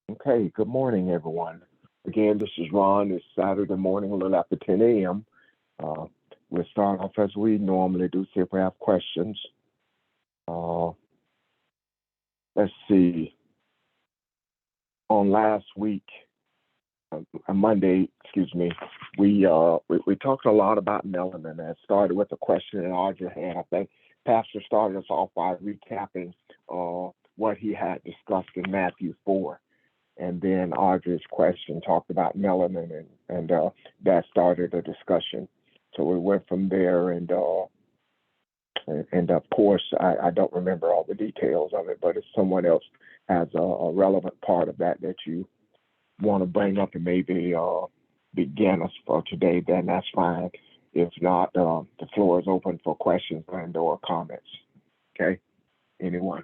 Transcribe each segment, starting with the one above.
Okay, good morning, everyone. Again, this is Ron. It's Saturday morning, a little after 10 a.m. Uh, we'll start off as we normally do, see if we have questions. Uh, let's see. On last week, on Monday, excuse me, we talked a lot about melanin and started with a question that Audrey had. I think Pastor started us off by recapping what he had discussed in Matthew 4. And then Audrey's question talked about melanin, and that started a discussion. So we went from there, and of course, I don't remember all the details of it, but if someone else has a relevant part of that you want to bring up and maybe begin us for today, then that's fine. If not, the floor is open for questions and/or comments. Okay, anyone?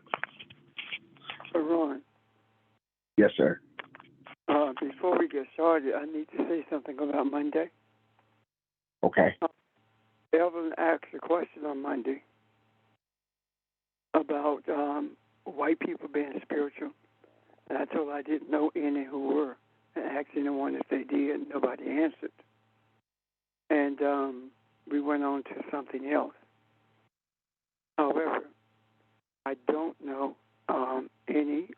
Ron, Yes, sir. before we get started, I need to say something about Monday. Okay. Evelyn asked a question on Monday about white people being spiritual, and I told her I didn't know any who were, and asked anyone if they did, and nobody answered. And we went on to something else. However, I don't know any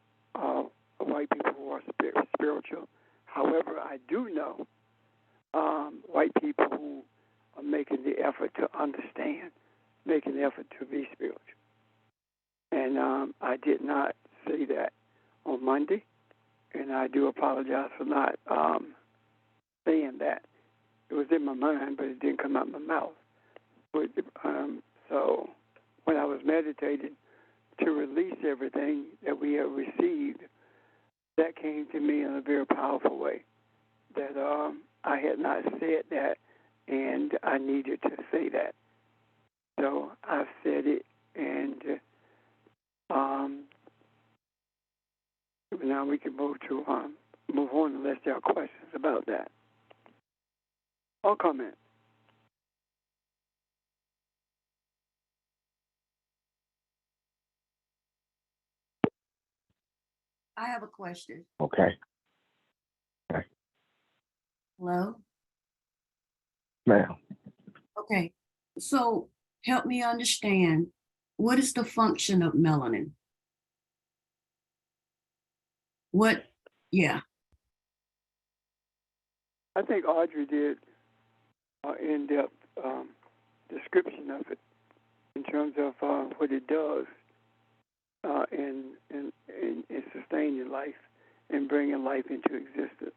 white people who are spiritual. However, I do know white people who are making the effort to understand, making the effort to be spiritual. And I did not say that on Monday, and I do apologize for not saying that. It was in my mind, but it didn't come out my mouth. But, so when I was meditating to release everything that we have received, that came to me in a very powerful way, that I had not said that, and I needed to say that. So I said it, and now we can move on unless there are questions about that. Or comment. I have a question. Okay. Hello? Ma'am. Okay. So help me understand, what is the function of melanin? Yeah. I think Audrey did an in-depth description of it in terms of what it does in sustaining life and bringing life into existence.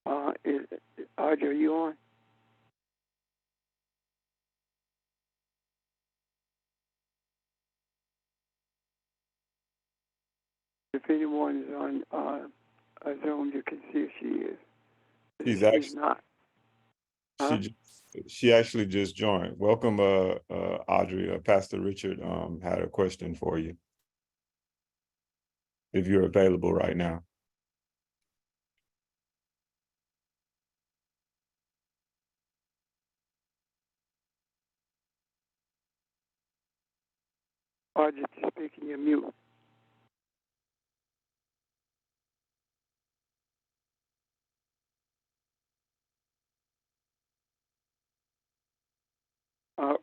Audrey, are you on? If anyone is on Zoom, you can see if she is. She's not. Huh? She actually just joined. Welcome, Audrey. Pastor Richard had a question for you, if you're available right now. Audrey, if you're speaking, you're mute.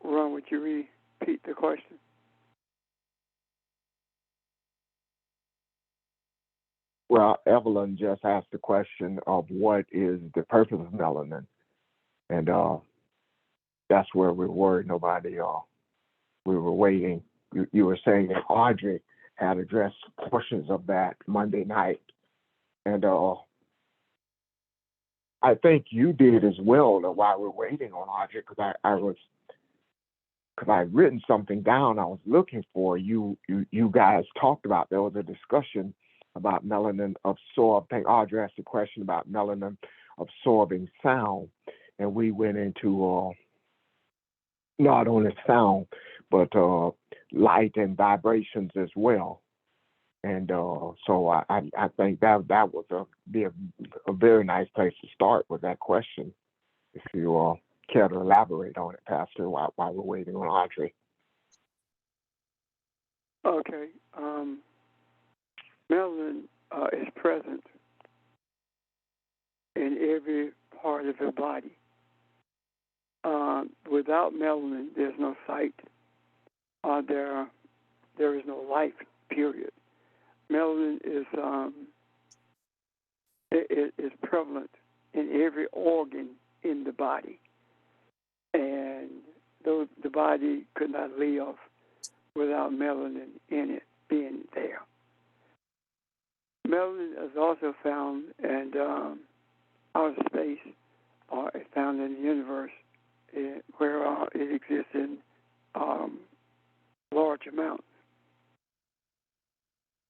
Ron, would you repeat the question? Well, Evelyn just asked the question of what is the purpose of melanin, and that's where we were. Nobody, we were waiting. You were saying that Audrey had addressed portions of that Monday night, and I think you did as well. While we're waiting on Audrey, because I'd written something down I was looking for. You guys talked about, there was a discussion about melanin absorb. I think Audrey asked a question about melanin absorbing sound, and we went into not only sound but light and vibrations as well. And so I think that was a very nice place to start with that question. If you care to elaborate on it, Pastor, while we're waiting on Audrey. Okay. Melanin is present in every part of the body. Without melanin, there's no sight. There is no life, period. Melanin is prevalent in every organ in the body. And though the body could not live without melanin in it being there. Melanin is also found in outer space, or it's found in the universe, where it exists in large amounts.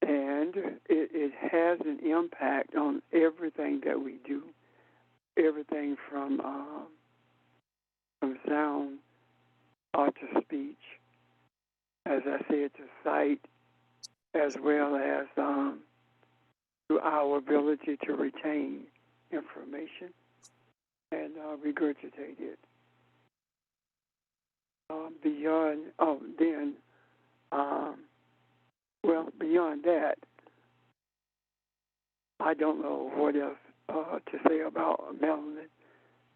And it has an impact on everything that we do, everything from sound to speech, as I said, to sight, as well as to our ability to retain information and regurgitate it. Beyond that, I don't know what else to say about melanin,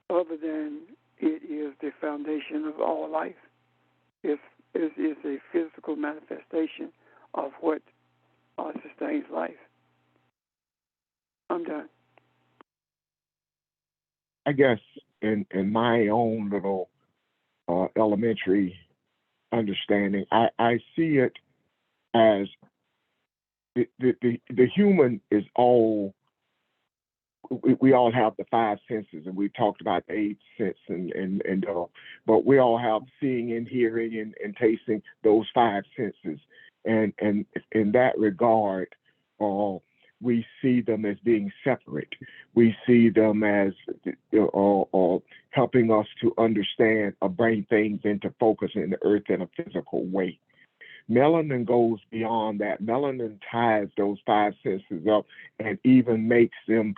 other than it is the foundation of all life. It is a physical manifestation of what sustains life. I'm done. I guess in my own little elementary understanding, I see it as the human is all, we all have the five senses, and we've talked about the eighth sense, but we all have seeing and hearing and tasting, those five senses, and in that regard, we see them as being separate. We see them as helping us to understand or bring things into focus in the earth in a physical way. Melanin goes beyond that. Melanin ties those five senses up and even makes them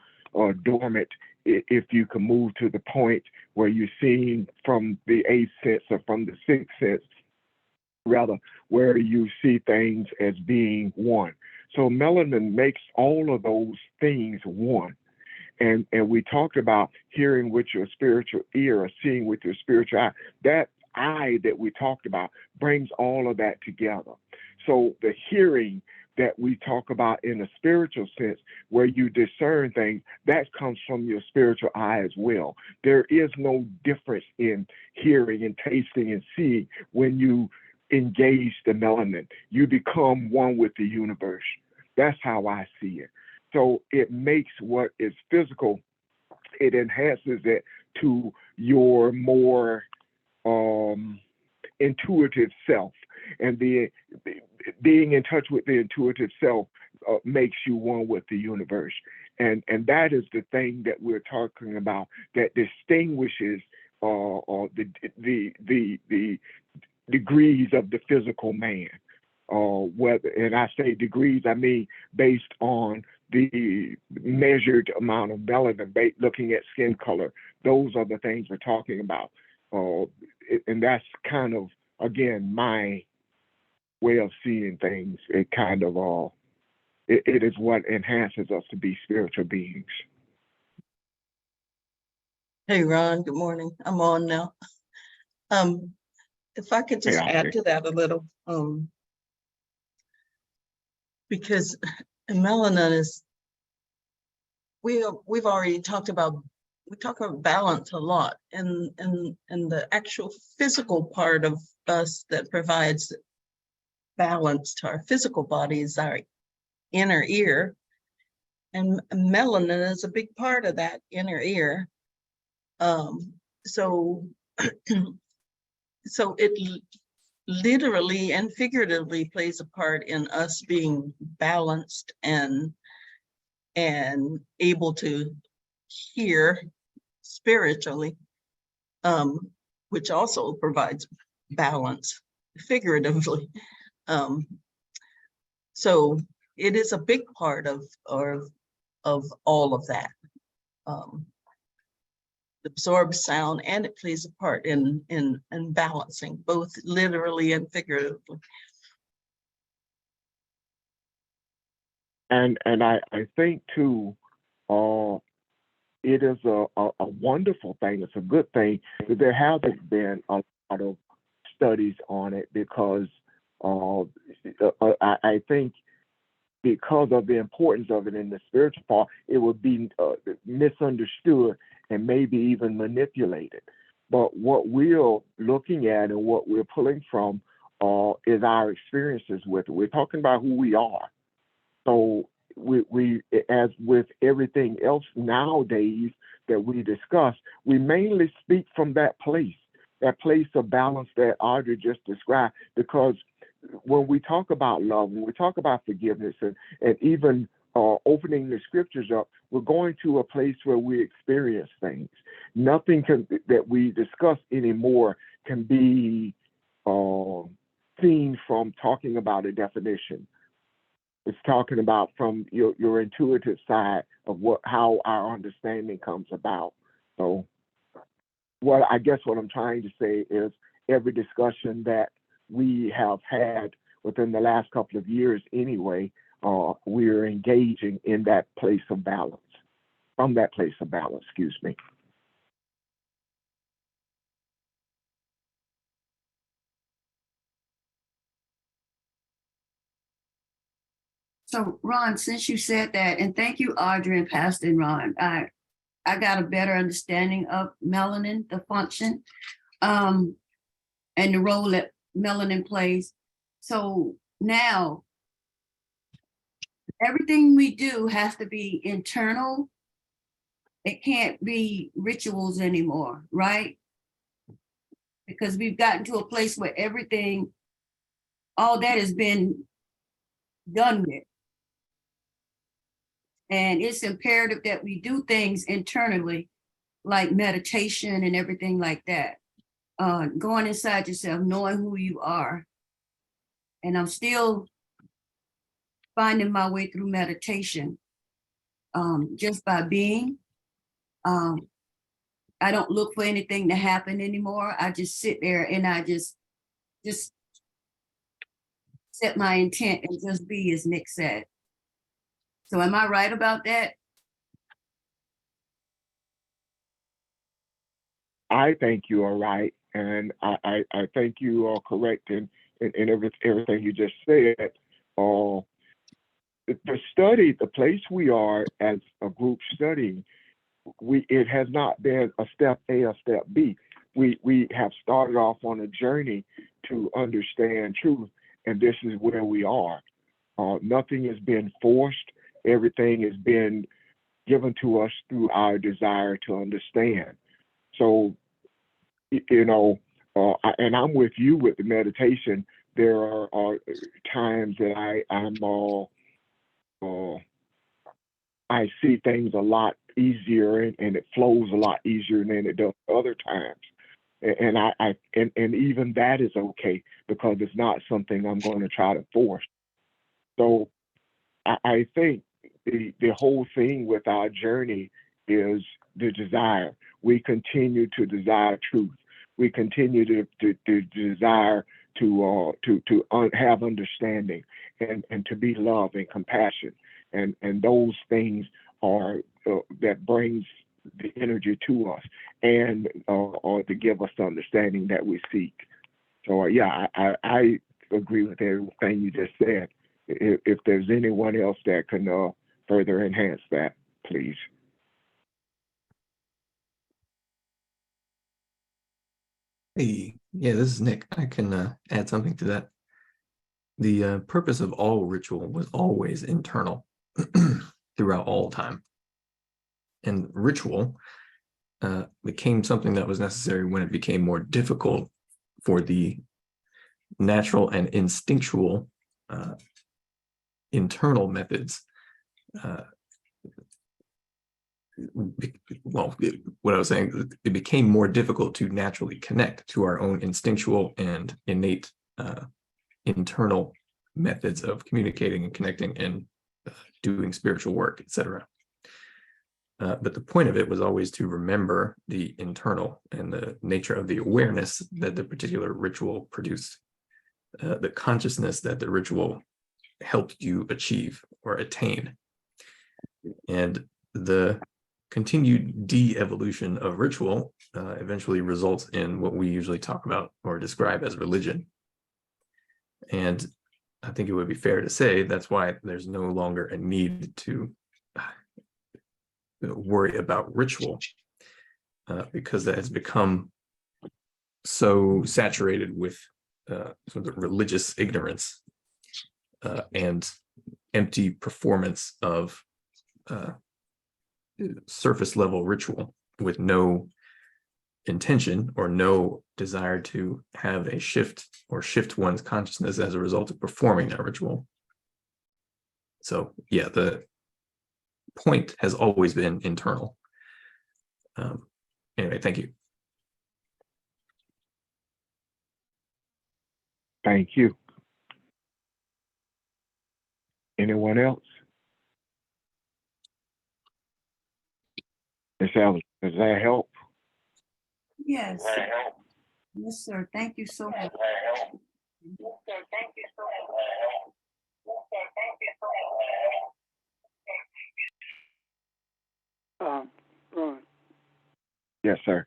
dormant, if you can move to the point where you're seeing from the eighth sense or from the sixth sense, rather, where you see things as being one. So melanin makes all of those things one. And we talked about hearing with your spiritual ear or seeing with your spiritual eye. That eye that we talked about brings all of that together. So the hearing that we talk about in a spiritual sense, where you discern things, that comes from your spiritual eye as well. There is no difference in hearing and tasting and seeing when you engage the melanin. You become one with the universe. That's how I see it. So it makes what is physical, it enhances it to your more intuitive self. And being in touch with the intuitive self makes you one with the universe. And that is the thing that we're talking about, that distinguishes the degrees of the physical man. And I say degrees, I mean based on the measured amount of melanin, looking at skin color. Those are the things we're talking about. And that's kind of, again, my way of seeing things. It kind of, it is what enhances us to be spiritual beings. Hey, Ron, good morning. I'm on now. If I could just add to that a little, because melanin is, we've already talked about, we talk about balance a lot, and the actual physical part of us that provides balance to our physical body is our inner ear, and melanin is a big part of that inner ear. So it literally and figuratively plays a part in us being balanced and able to hear spiritually, which also provides balance figuratively. So it is a big part of all of that. It absorbs sound, and it plays a part in balancing, both literally and figuratively. I think too, it is a wonderful thing. It's a good thing that there hasn't been a lot of studies on it because I think because of the importance of it in the spiritual part, it would be misunderstood and maybe even manipulated. But what we're looking at and what we're pulling from is our experiences with it. We're talking about who we are. So we as with everything else nowadays that we discuss, we mainly speak from that place of balance that Audrey just described, because when we talk about love, when we talk about forgiveness, and even opening the scriptures up, we're going to a place where we experience things. Nothing that we discuss anymore can be seen from talking about a definition. It's talking about from your intuitive side of how our understanding comes about. So what I'm trying to say is every discussion that we have had within the last couple of years anyway, we're engaging in that place of balance, from that place of balance, excuse me. So Ron, since you said that, and thank you, Audrey and Pastor and Ron, I got a better understanding of melanin, the function, and the role that melanin plays. So now everything we do has to be internal. It can't be rituals anymore, right? Because we've gotten to a place where everything, all that has been done with. And it's imperative that we do things internally, like meditation and everything like that. Going inside yourself, knowing who you are. And I'm still finding my way through meditation, just by being. I don't look for anything to happen anymore. I just sit there and I just set my intent and just be, as Nick said. So am I right about that? I think you are right, and I think you are correct in everything you just said. The study, the place we are as a group studying, it has not been a step A or step B. We have started off on a journey to understand truth, and this is where we are. Nothing has been forced. Everything has been given to us through our desire to understand. So, and I'm with you with the meditation. There are times that I see things a lot easier and it flows a lot easier than it does other times. And even that is okay because it's not something I'm going to try to force. So I think the whole thing with our journey is the desire. We continue to desire truth. We continue to desire to have understanding and to be love and compassion. And those things are that brings the energy to us and or to give us the understanding that we seek. So yeah, I agree with everything you just said. If there's anyone else that can further enhance that, please. Hey, yeah, this is Nick. I can add something to that. The purpose of all ritual was always internal throughout all time. And ritual became something that was necessary when it became more difficult for the natural and instinctual internal methods. What I was saying, it became more difficult to naturally connect to our own instinctual and innate internal methods of communicating and connecting and doing spiritual work, etc. But the point of it was always to remember the internal and the nature of the awareness that the particular ritual produced, the consciousness that the ritual helped you achieve or attain. And the continued de-evolution of ritual eventually results in what we usually talk about or describe as religion. And I think it would be fair to say that's why there's no longer a need to worry about ritual, because that has become so saturated with sort of religious ignorance and empty performance of surface level ritual with no intention or no desire to have a shift or shift one's consciousness as a result of performing that ritual. So yeah, the point has always been internal. Anyway, thank you. Thank you. Anyone else? Ms. Ellis, does that help? Yes. Yes, sir. Thank you so much. Ron, Yes, sir.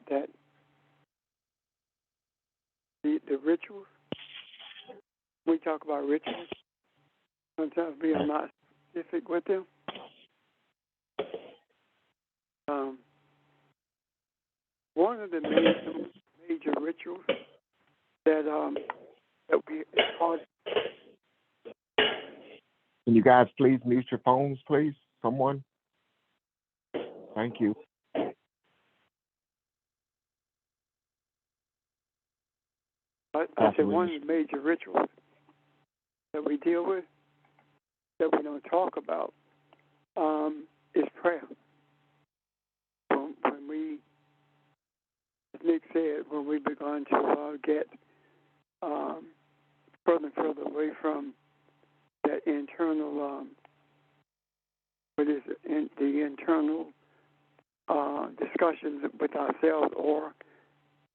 that the rituals, we talk about rituals, sometimes we are not specific with them. One of the major rituals that we, it's hard. Can you guys please mute your phones, please? Someone? Thank you. I said one of the major rituals that we deal with, that we don't talk about, is prayer. When we, as Nick said, when we begun to get further and further away from that internal, the internal discussions with ourselves or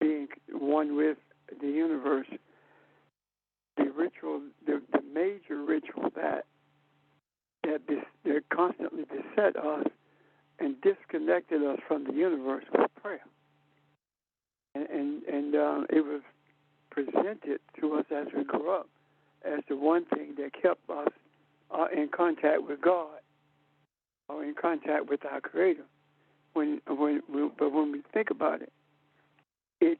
being one with the universe, the ritual, the major ritual that constantly beset us and disconnected us from the universe was prayer. And it was presented to us as we grew up as the one thing that kept us in contact with God or in contact with our Creator. But when we think about it, it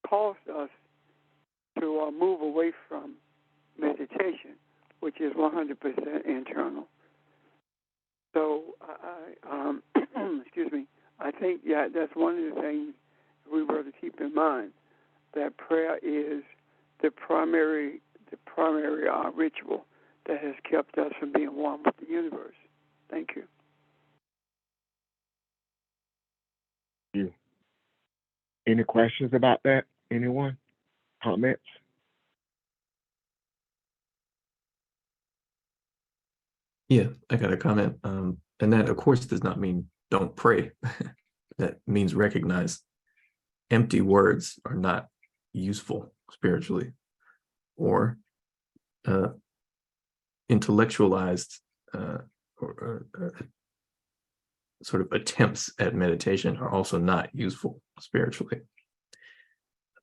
caused us to move away from meditation, which is 100% internal. So, excuse me, I think, that's one of the things we were to keep in mind, that prayer is the primary ritual that has kept us from being one with the universe. Thank you. Thank you. Any questions about that? Anyone? Comments? Yeah, I got a comment. And that, of course, does not mean don't pray. That means recognize empty words are not useful spiritually, or intellectualized sort of attempts at meditation are also not useful spiritually.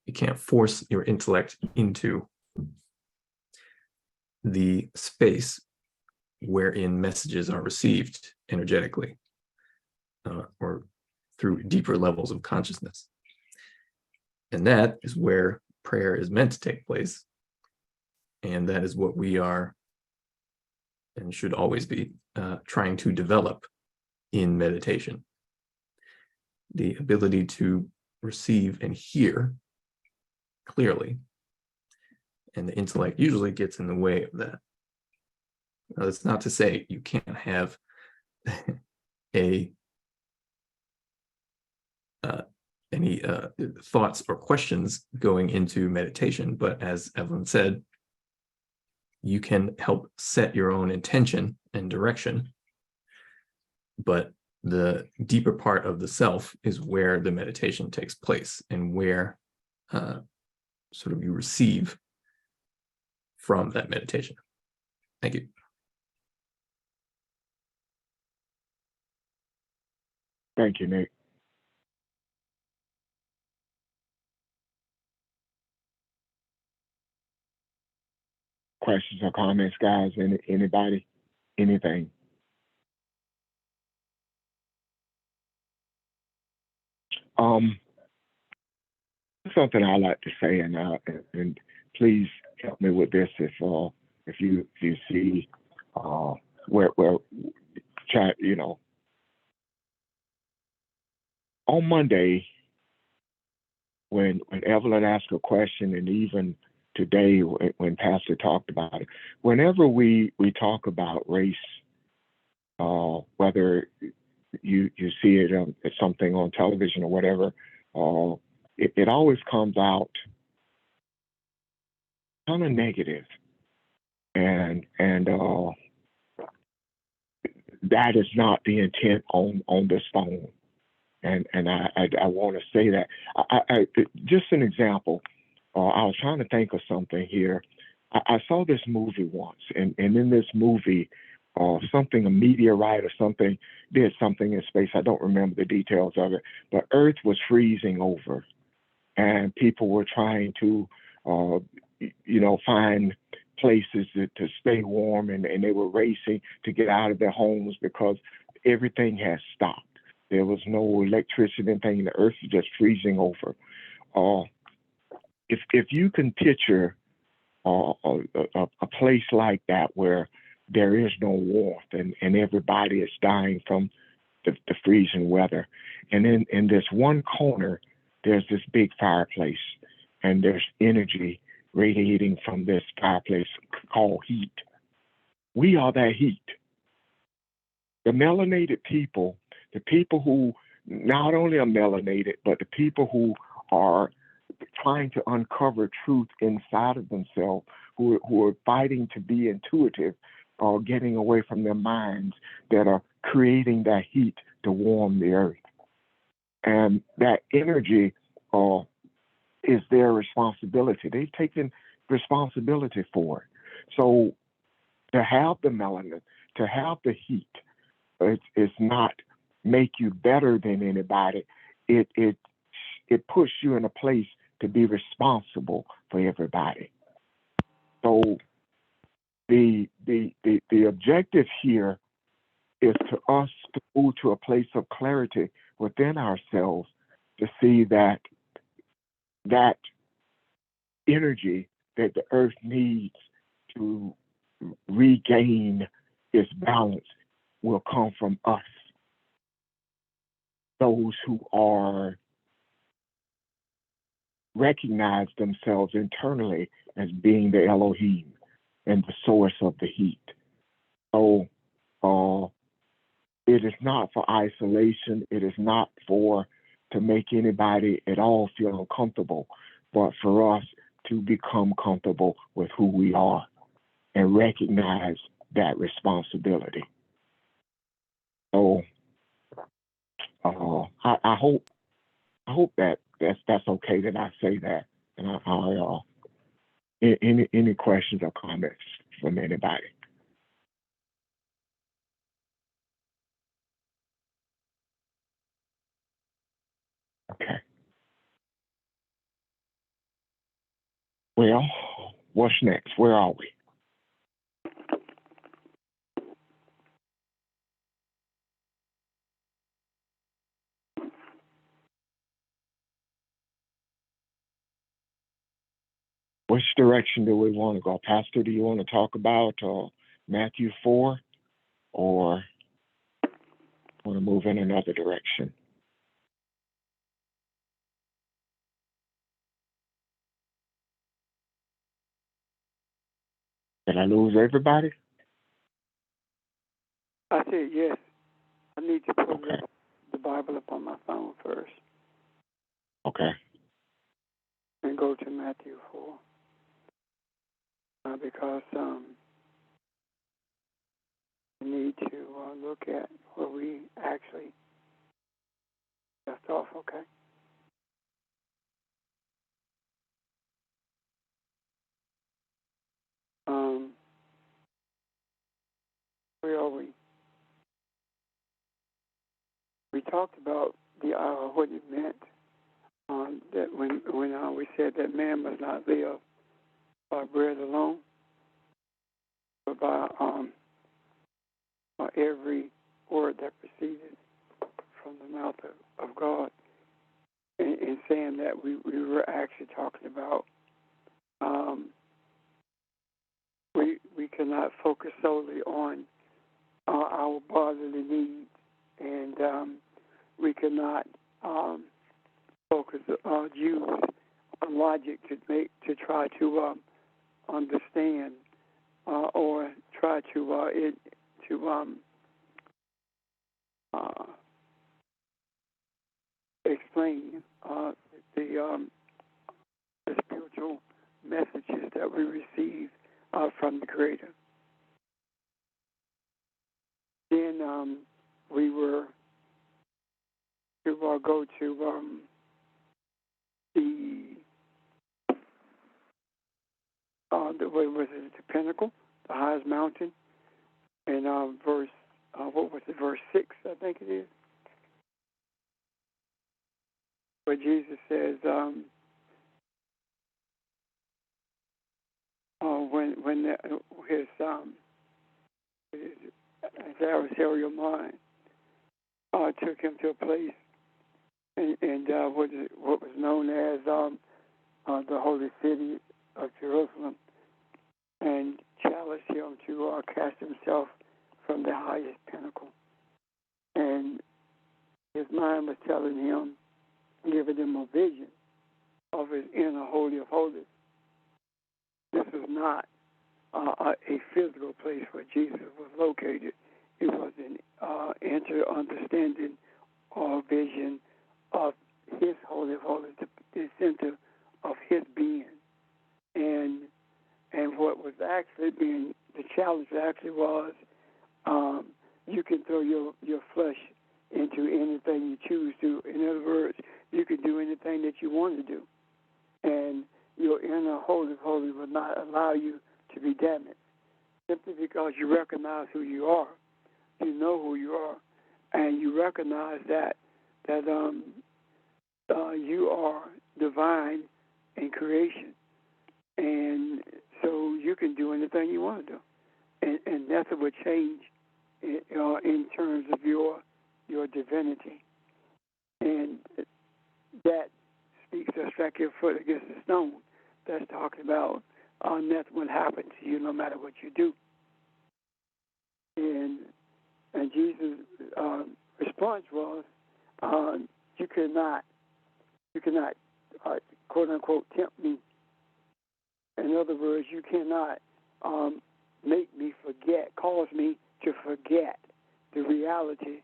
You can't force your intellect into the space wherein messages are received energetically or through deeper levels of consciousness. And that is where prayer is meant to take place. And that is what we are and should always be trying to develop in meditation. The ability to receive and hear clearly. And the intellect usually gets in the way of that. Now, that's not to say you can't have any thoughts or questions going into meditation, but as Evelyn said, you can help set your own intention and direction, but the deeper part of the self is where the meditation takes place and where sort of you receive from that meditation. Thank you. Thank you, Nick. Questions or comments, guys? Anybody? Anything? Something I like to say, and please help me with this if you see where chat, on Monday when Evelyn asked a question, and even today when Pastor talked about it, whenever we talk about race, whether you see it as something on television or whatever, it always comes out kind of negative, and that is not the intent on this phone. And I want to say that. I just an example. I was trying to think of something here. I saw this movie once, and in this movie, a meteorite or something did something in space. I don't remember the details of it, but Earth was freezing over, and people were trying to, find places to stay warm, and they were racing to get out of their homes because everything had stopped. There was no electricity and thing. The Earth was just freezing over. If you can picture a place like that where there is no warmth and everybody is dying from the freezing weather, and then in this one corner there's this big fireplace, and there's energy radiating from this fireplace called heat. We are that heat. The melanated people, the people who not only are melanated, but the people who are trying to uncover truth inside of themselves, who are fighting to be intuitive or getting away from their minds, that are creating that heat to warm the earth. And that energy is their responsibility. They've taken responsibility for it. So to have the melanin, to have the heat, it's not make you better than anybody. It puts you in a place to be responsible for everybody. So the objective here is to us to move to a place of clarity within ourselves, to see that energy that the earth needs to regain its balance will come from us, those who are recognize themselves internally as being the Elohim and the source of the heat. So it is not for isolation. It is not to make anybody at all feel uncomfortable, but for us to become comfortable with who we are and recognize that responsibility. So I hope that's okay that I say that. And any questions or comments from anybody? Okay. Well, what's next? Where are we? Which direction do we want to go? Pastor, do you want to talk about Matthew 4, or want to move in another direction? Did I lose everybody? I said yes. I need to pull the Bible up on my phone first Okay. and go to Matthew 4. Because, need to look at where we actually left off, okay? Where are we? We talked about what it meant that when we said that man must not live by bread alone, but by every word that proceeded from the mouth of God, and saying that we were actually talking about we cannot focus solely on our bodily needs, and we cannot focus use logic to try to understand or try to explain the spiritual messages that we receive from the Creator. Then we were to go to the pinnacle, the highest mountain, and verse verse 6, I think it is, where Jesus says when his adversarial mind took him to a place and what was known as the holy city of Jerusalem, and challenged him to cast himself from the highest pinnacle. And his mind was telling him, giving him a vision of his inner holy of holies. This is not a physical place where Jesus was located. It was an inner understanding or vision of his holy of holies, the center of his being. And what was actually being, the challenge actually was, you can throw your flesh into anything you choose to. In other words, you can do anything that you want to do. And your inner holy of holies will not allow you to be damaged, simply because you recognize who you are. You know who you are, and you recognize that you are divine in creation, and so you can do anything you want to do, and nothing would change in terms of your divinity, and that speaks to strike your foot against the stone. That's talking about nothing will happen to you no matter what you do. And Jesus' response was, you cannot, quote unquote, tempt me. In other words, you cannot make me forget, cause me to forget the reality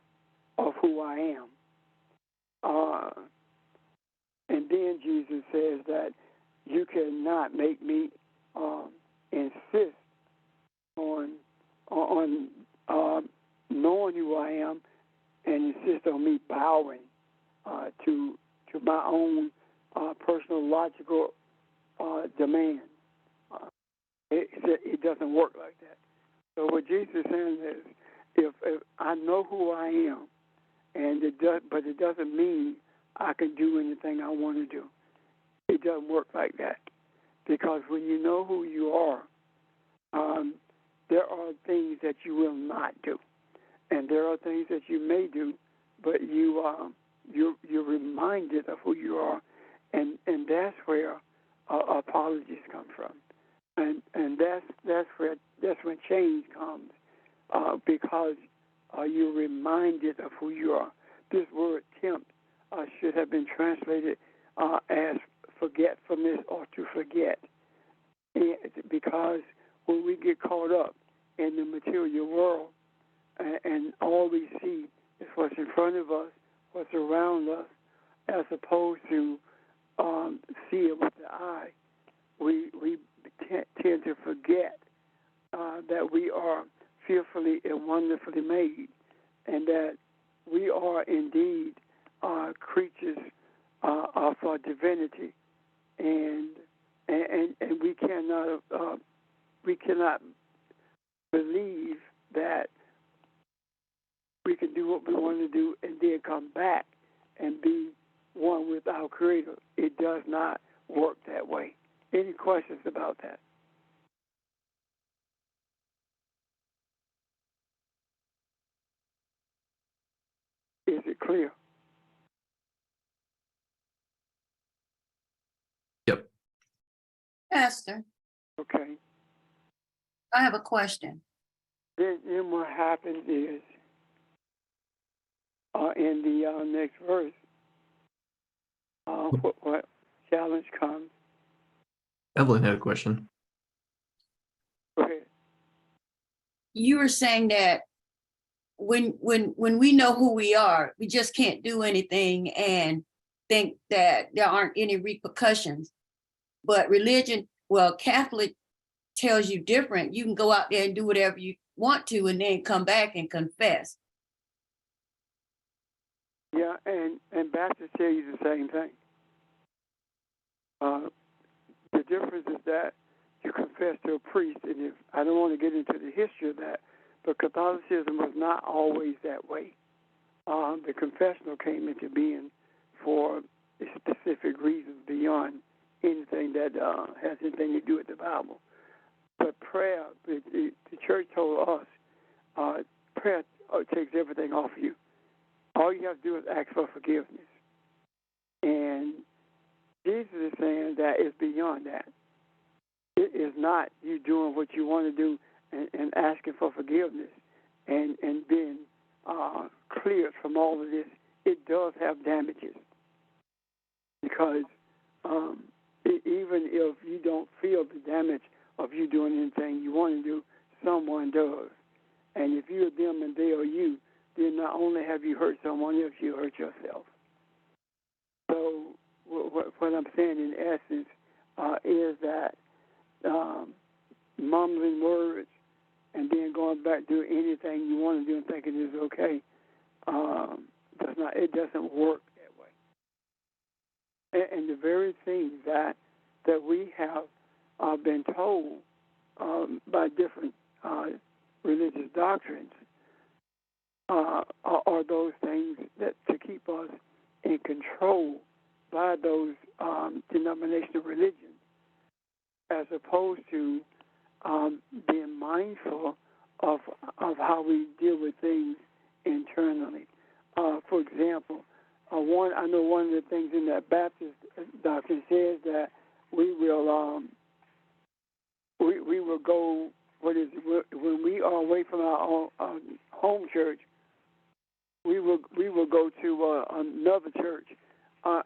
of who I am. And then Jesus says that you cannot make me insist on knowing who I am and insist on me bowing to my own personal logical demands. It doesn't work like that. So what Jesus is saying is, if I know who I am, but it doesn't mean I can do anything I want to do. It doesn't work like that, because when you know who you are, there are things that you will not do, and there are things that you may do, but you're reminded of who you are, and that's where apologies come from, and that's when change comes, because you're reminded of who you are. This word tempt should have been translated as forgetfulness or to forget, because when we get caught up in the material world and all we see is what's in front of us, what's around us, as opposed to see it with the eye, we tend to forget that we are fearfully and wonderfully made, and that we are indeed creatures of divinity, and we cannot believe that we can do what we want to do and then come back and be one with our Creator. It does not work that way. Any questions about that? Is it clear? Yep. Pastor, Okay. I have a question. Then what happens is in the next verse, what challenge comes? Evelyn had a question. Go ahead. You were saying that when we know who we are, we just can't do anything and think that there aren't any repercussions. But religion, well, Catholic tells you different. You can go out there and do whatever you want to and then come back and confess. Yeah, and Baptists tell you the same thing. The difference is that you confess to a priest, and if I don't want to get into the history of that, but Catholicism was not always that way. The confessional came into being for specific reasons beyond anything that has anything to do with the Bible. But prayer, the church told us, prayer takes everything off you. All you have to do is ask for forgiveness. And Jesus is saying that it's beyond that. It is not you doing what you want to do and asking for forgiveness and being cleared from all of this. It does have damages because even if you don't feel the damage of you doing anything you want to do, someone does. And if you're them and they are you, then not only have you hurt someone else, you hurt yourself. So what I'm saying in essence is that mumbling words and then going back doing anything you want to do and thinking it's okay, it doesn't work that way. And the very things that we have been told by different religious doctrines are those things that to keep us in control by those denominational religions, as opposed to being mindful of how we deal with things internally. For example, I know one of the things in that Baptist doctrine says that we will go. What is it? When we are away from our home church, we will go to another church,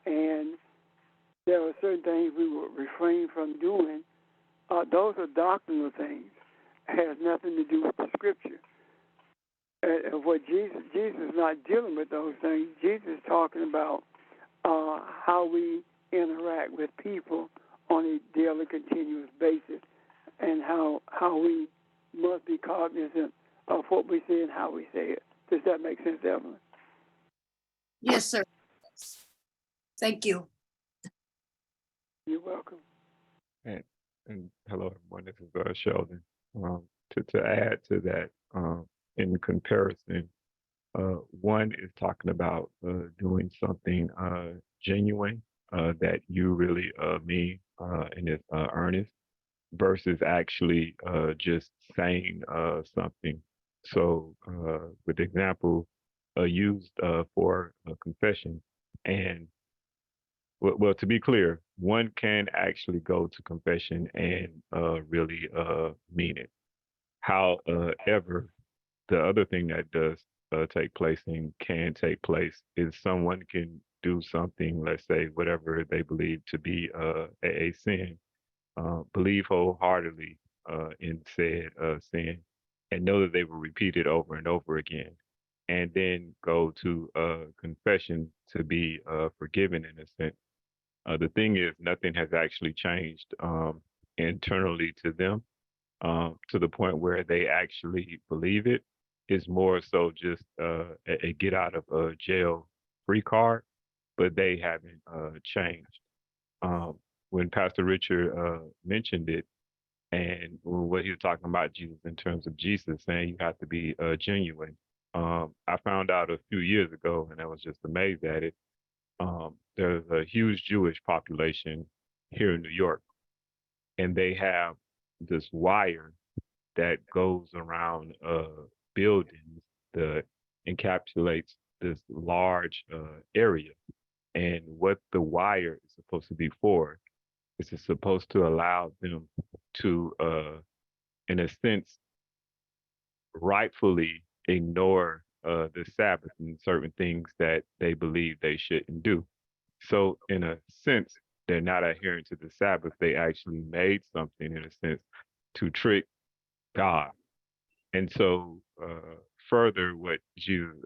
and there are certain things we will refrain from doing. Those are doctrinal things. It has nothing to do with the Scripture. What Jesus is not dealing with those things. Jesus is talking about how we interact with people on a daily, continuous basis, and how we must be cognizant of what we say and how we say it. Does that make sense, Evelyn? Yes, sir. Thank you. You're welcome. And hello, everyone. This is Sheldon. To add to that, in comparison, one is talking about doing something genuine that you really mean and is earnest, versus actually just saying something. So, with the example used for confession, and well, to be clear, one can actually go to confession and really mean it. However, the other thing that does take place and can take place is someone can do something, let's say, whatever they believe to be a sin, believe wholeheartedly in said sin, and know that they will repeat it over and over again, and then go to confession to be forgiven in a sense. The thing is, nothing has actually changed internally to them. to the point where they actually believe it. It's more so just a get out of jail free card, but they haven't changed. When Pastor Richard mentioned it, and what he was talking about Jesus in terms of Jesus saying you have to be genuine. I found out a few years ago, and I was just amazed at it. There's a huge Jewish population here in New York, and they have this wire that goes around buildings that encapsulates this large area. And what the wire is supposed to be for is it's supposed to allow them to, in a sense, rightfully ignore the Sabbath and certain things that they believe they shouldn't do. So, in a sense, they're not adhering to the Sabbath. They actually made something, in a sense, to trick God. And so, further,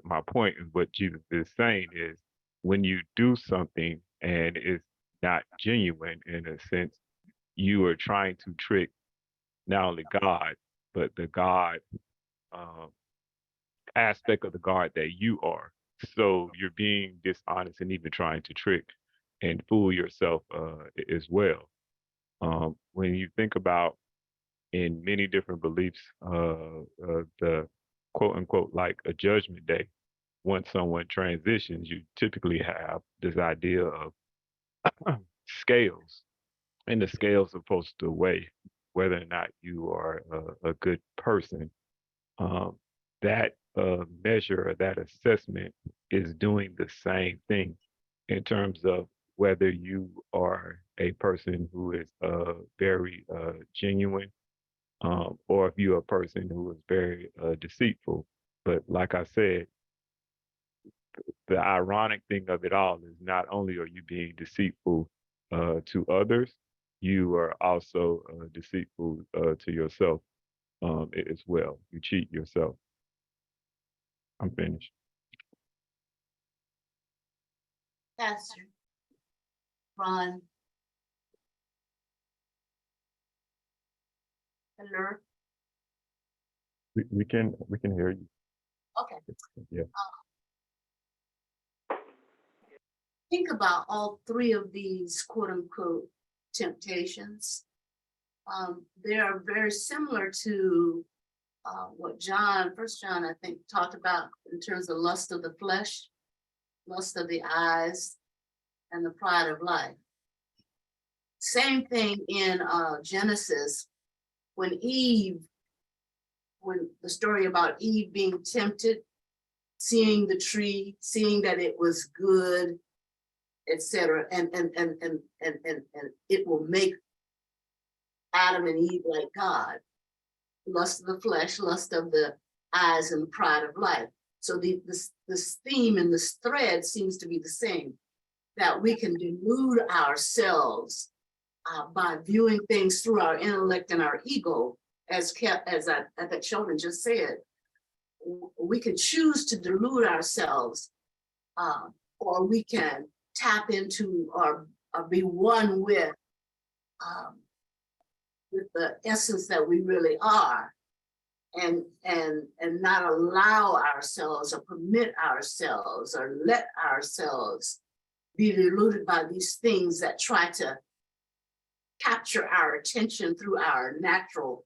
my point is what Jesus is saying is when you do something and it's not genuine, in a sense, you are trying to trick not only God, but the God um, aspect of the God that you are. So you're being dishonest and even trying to trick and fool yourself as well. When you think about in many different beliefs, the quote unquote like a judgment day, once someone transitions, you typically have this idea of scales, and the scales are supposed to weigh whether or not you are a good person. Um, that measure or that assessment is doing the same thing in terms of whether you are a person who is very genuine, or if you're a person who is very deceitful. But like I said, the ironic thing of it all is not only are you being deceitful to others, you are also deceitful to yourself as well. You cheat yourself. I'm finished. Pastor Ron. Hello. We can hear you. Okay. Yeah. Think about all three of these quote unquote temptations. They are very similar to what First John, I think, talked about in terms of lust of the flesh, lust of the eyes, and the pride of life. Same thing in Genesis, when the story about Eve being tempted, seeing the tree, seeing that it was good, etc., and it will make Adam and Eve like God. Lust of the flesh, lust of the eyes, and the pride of life. So this theme and this thread seems to be the same, that we can delude ourselves by viewing things through our intellect and our ego, as that Sheldon just said. We can choose to delude ourselves, or we can tap into or be one with the essence that we really are, and not allow ourselves or permit ourselves or let ourselves be deluded by these things that try to capture our attention through our natural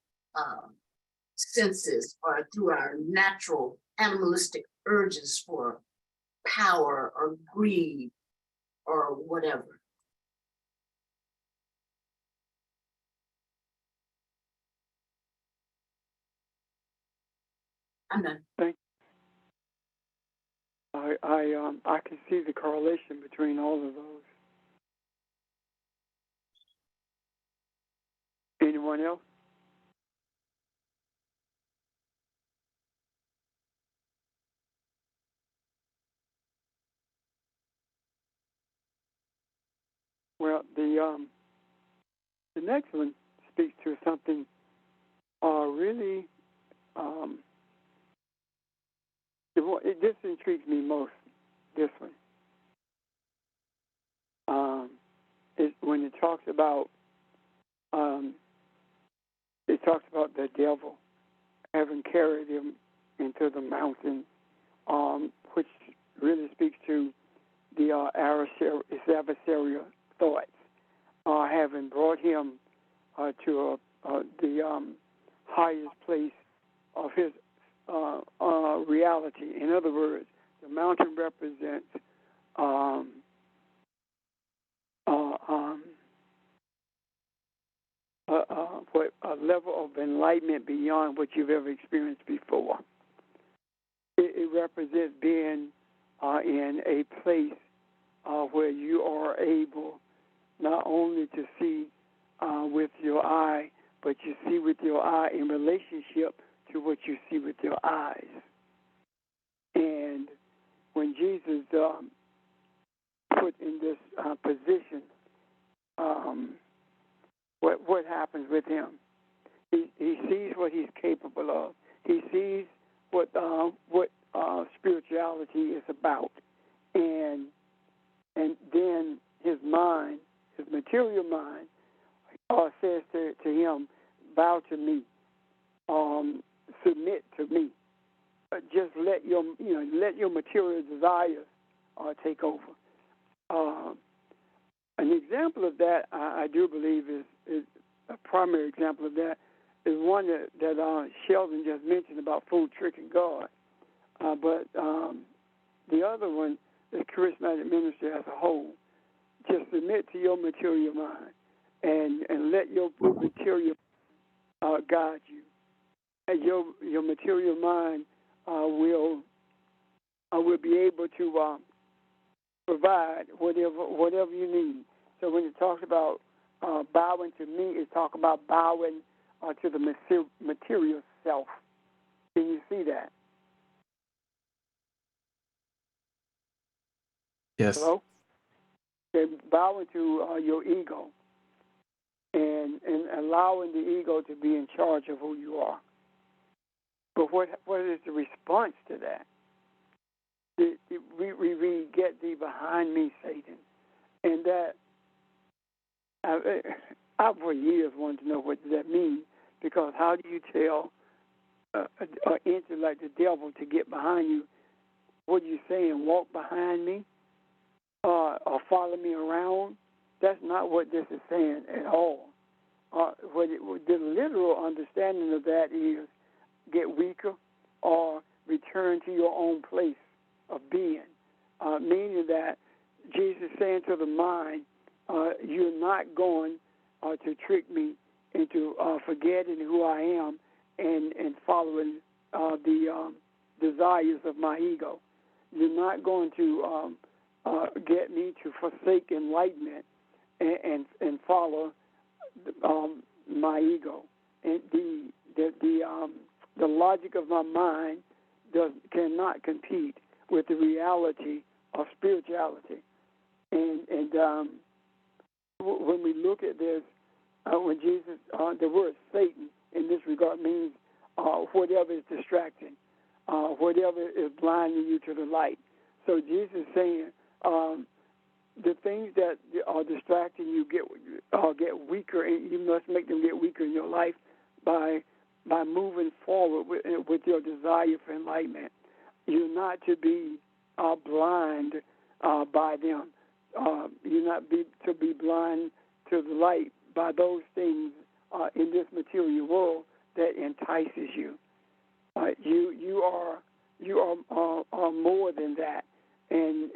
senses or through our natural animalistic urges for power or greed or whatever. I'm done. I can see the correlation between all of those. Anyone else? Well, the next one speaks to something really. This intrigues me most. This one, is when it talks about. It talks about the devil having carried him into the mountain, which really speaks to the adversarial thoughts, having brought him to the highest place of his reality. In other words, the mountain represents what a level of enlightenment beyond what you've ever experienced before. It represents being in a place where you are able not only to see with your eye, but you see with your eye in relationship to what you see with your eyes. And when Jesus put in this position, what happens with him? He sees what he's capable of. He sees what spirituality is about, and then his mind, his material mind, says to him, "Bow to me, submit to me. Just let your material desires take over." An example of that, I do believe, is a primary example of that is one that Sheldon just mentioned about food tricking God. But the other one is charismatic ministry as a whole. Just submit to your material mind and let your material guide you. And your material mind will be able to provide whatever you need. So when it talks about bowing to me, it's talking about bowing to the material self. Can you see that? Yes. Hello? They're bowing to your ego and allowing the ego to be in charge of who you are. But what is the response to that? We read, "Get thee behind me, Satan." And that, I for years wanted to know what does that mean, because how do you tell an entity like the devil to get behind you? What are you saying, walk behind me or follow me around? That's not what this is saying at all. The literal understanding of that is get weaker or return to your own place of being, meaning that Jesus is saying to the mind, you're not going to trick me into forgetting who I am and following the desires of my ego. You're not going to get me to forsake enlightenment and follow my ego. And the logic of my mind cannot compete with the reality of spirituality. And when we look at this, when Jesus, the word Satan in this regard means whatever is distracting, whatever is blinding you to the light. So Jesus is saying the things that are distracting you get weaker, and you must make them get weaker in your life by moving forward with your desire for enlightenment. You're not to be blind by them. You're not to be blind to the light by those things in this material world that entices you. You are more than that, and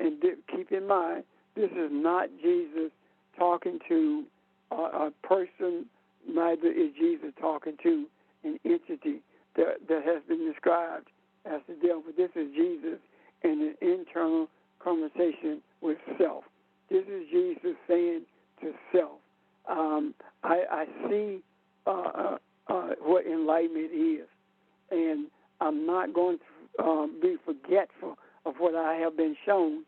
keep in mind, this is not Jesus talking to a person. Neither is Jesus talking to an entity that has been described as the devil. This is Jesus in an internal conversation with self. This is Jesus saying to self, I see what enlightenment is, and I'm not going to be forgetful of what I have been shown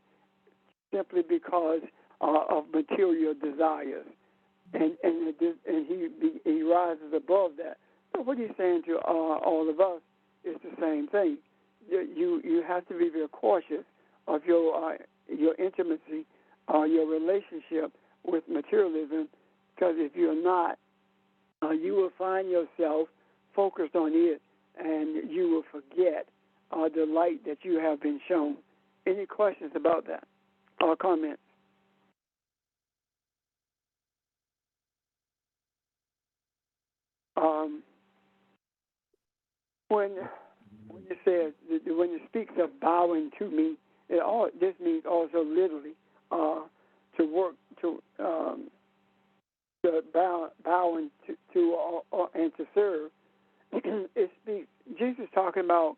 simply because of material desires. And he rises above that. So what he's saying to all of us is the same thing. You have to be very cautious of your intimacy, your relationship with materialism, because if you're not, you will find yourself focused on it, and you will forget the light that you have been shown. Any questions about that or comments? When it says, when it speaks of bowing to me, this means also literally to work, to bowing to and to serve. It speaks. Jesus talking about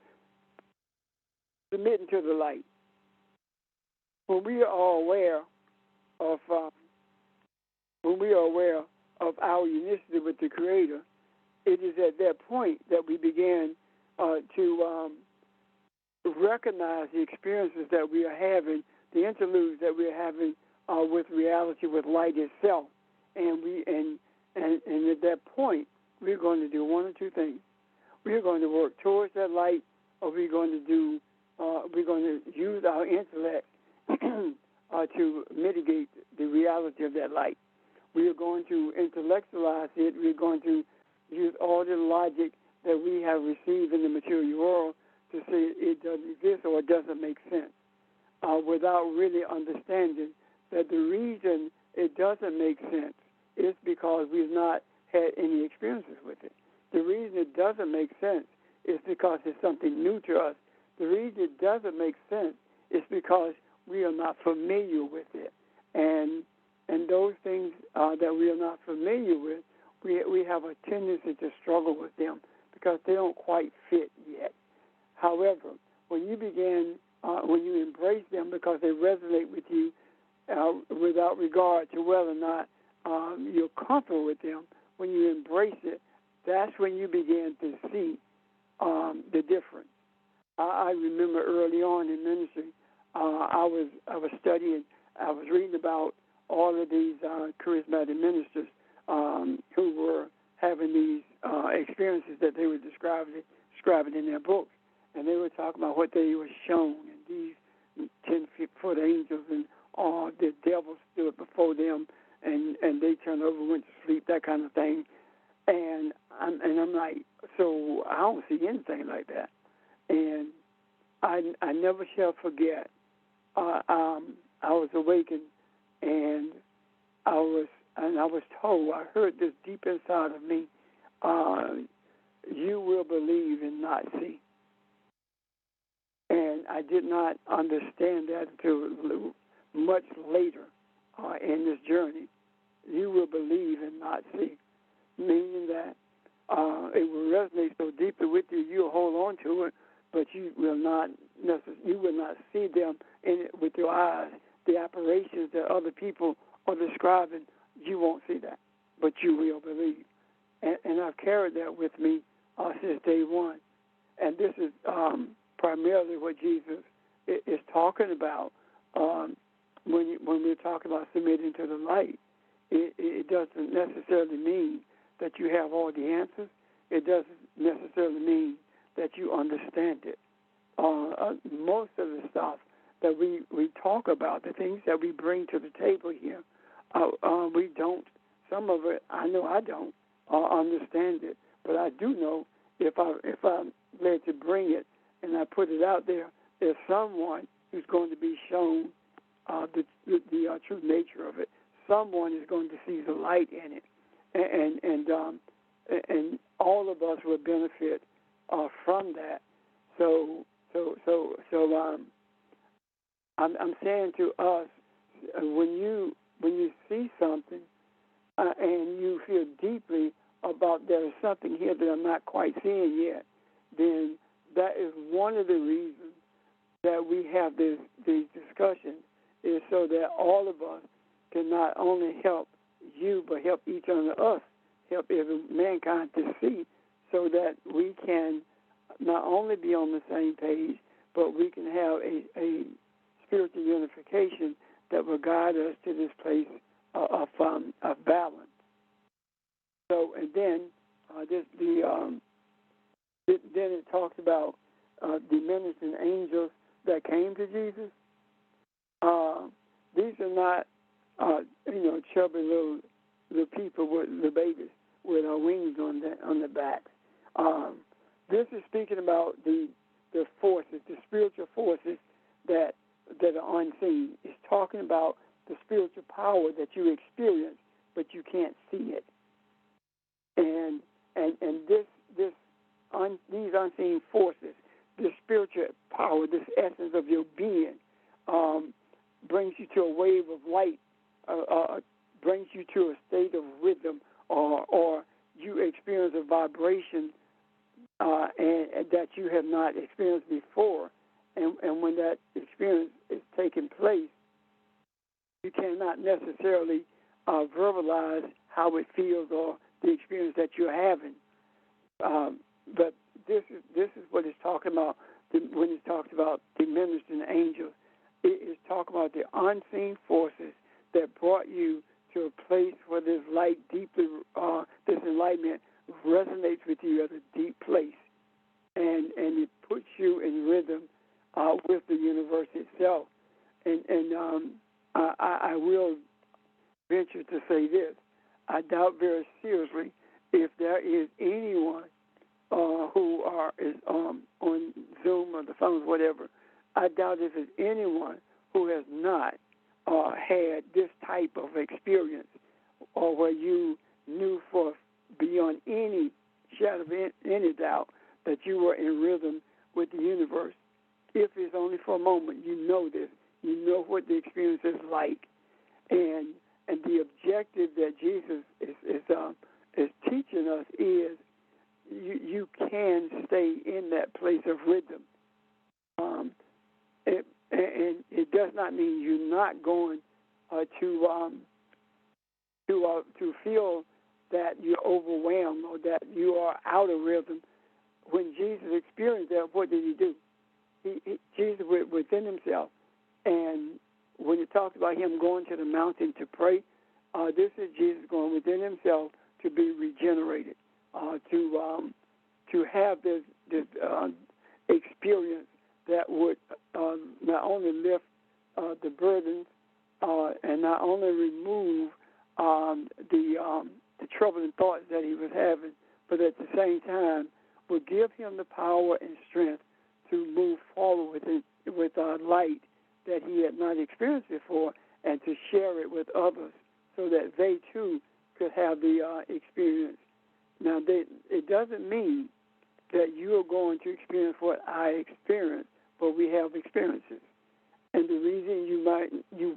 submitting to the light. When we are aware of our unicity with the Creator, it is at that point that we begin to recognize the experiences that we are having, the interludes that we are having with reality, with light itself, and at that point we're going to do one or two things. We're going to work towards that light, or we're going to use our intellect to mitigate the reality of that light. We are going to intellectualize it. We're going to use all the logic that we have received in the material world to say it doesn't exist or it doesn't make sense, without really understanding that the reason it doesn't make sense is because we've not had any experiences with it. The reason it doesn't make sense is because it's something new to us. The reason it doesn't make sense is because we are not familiar with it. And those things that we are not familiar with, we have a tendency to struggle with them because they don't quite fit yet. However, when you when you embrace them because they resonate with you without regard to whether or not you're comfortable with them, when you embrace it, that's when you begin to see the difference. I remember early on in ministry, I was studying, I was reading about all of these charismatic ministers who were having these experiences that they were describing in their books. And they were talking about what they were shown, and these 10-foot angels, and all the devil stood before them, and they turned over, went to sleep, that kind of thing. And I'm like, so I don't see anything like that. And I never shall forget. I was awakened, and I was told, I heard this deep inside of me, you will believe and not see. And I did not understand that until much later in this journey. You will believe and not see, meaning that it will resonate so deeply with you, you'll hold on to it, but you will not see them in it with your eyes. The operations that other people are describing, you won't see that, but you will believe. And I've carried that with me since day one. And this is primarily what Jesus is talking about when we're talking about submitting to the light. It doesn't necessarily mean that you have all the answers. It doesn't necessarily mean that you understand it. Most of the stuff that we talk about, the things that we bring to the table here, we don't. Some of it, I know I don't understand it, but I do know if I'm led to bring it and I put it out there, there's someone who's going to be shown the true nature of it. Someone is going to see the light in it, and all of us will benefit from that. So I'm saying to us, when you see something and you feel deeply about there is something here that I'm not quite seeing yet, then that is one of the reasons that we have these discussions, is so that all of us can not only help you, but help each other, us, help every mankind to see, so that we can not only be on the same page, but we can have a spiritual unification that will guide us to this place of balance. So, and then then it talks about the ministering angels that came to Jesus. These are not chubby little people with the babies, with wings on the back. This is speaking about the forces, the spiritual forces that are unseen. It's talking about the spiritual power that you experience, but you can't see it. And these unseen forces, this spiritual power, this essence of your being, brings you to a wave of light, brings you to a state of rhythm, or you experience a vibration and that you have not experienced before. And when that experience is taking place, you cannot necessarily verbalize how it feels or the experience that you're having. But this is what it's talking about when it talks about the ministering angels. It is talking about the unseen forces that brought you to a place where this light deeply, this enlightenment resonates with you at a deep place, and it puts you in rhythm with the universe itself. And I will venture to say this: I doubt very seriously if there is anyone who is on Zoom or the phones, whatever. I doubt if there's anyone who has not had this type of experience, or where you knew for beyond any shadow of any doubt that you were in rhythm with the universe. If it's only for a moment, you know this. You know what the experience is like, and the objective that Jesus is teaching us is you can stay in that place of rhythm. And it does not mean you're not going to feel that you're overwhelmed or that you are out of rhythm. When Jesus experienced that, what did he do? Jesus was within himself, and when it talks about him going to the mountain to pray, this is Jesus going within himself to be regenerated, to have this experience that would not only lift the burdens and not only remove the troubling thoughts that he was having, but at the same time would give him the power and strength to move forward with light that he had not experienced before, and to share it with others so that they too could have the experience. Now, it doesn't mean that you are going to experience what I experienced, but we have experiences. And the reason you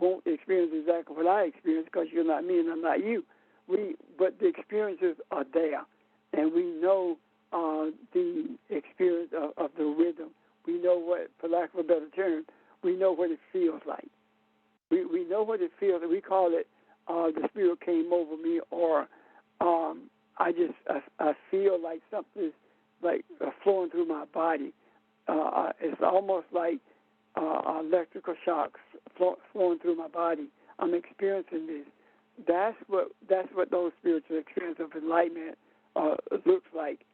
won't experience exactly what I experienced, because you're not me and I'm not you. But the experiences are there, and we know the experience of the rhythm. We know what, for lack of a better term, we know what it feels like. We know what it feels like. We call it the spirit came over me, or I feel like something is like flowing through my body. It's almost like electrical shocks flowing through my body. I'm experiencing this. That's what those spiritual experiences of enlightenment looks like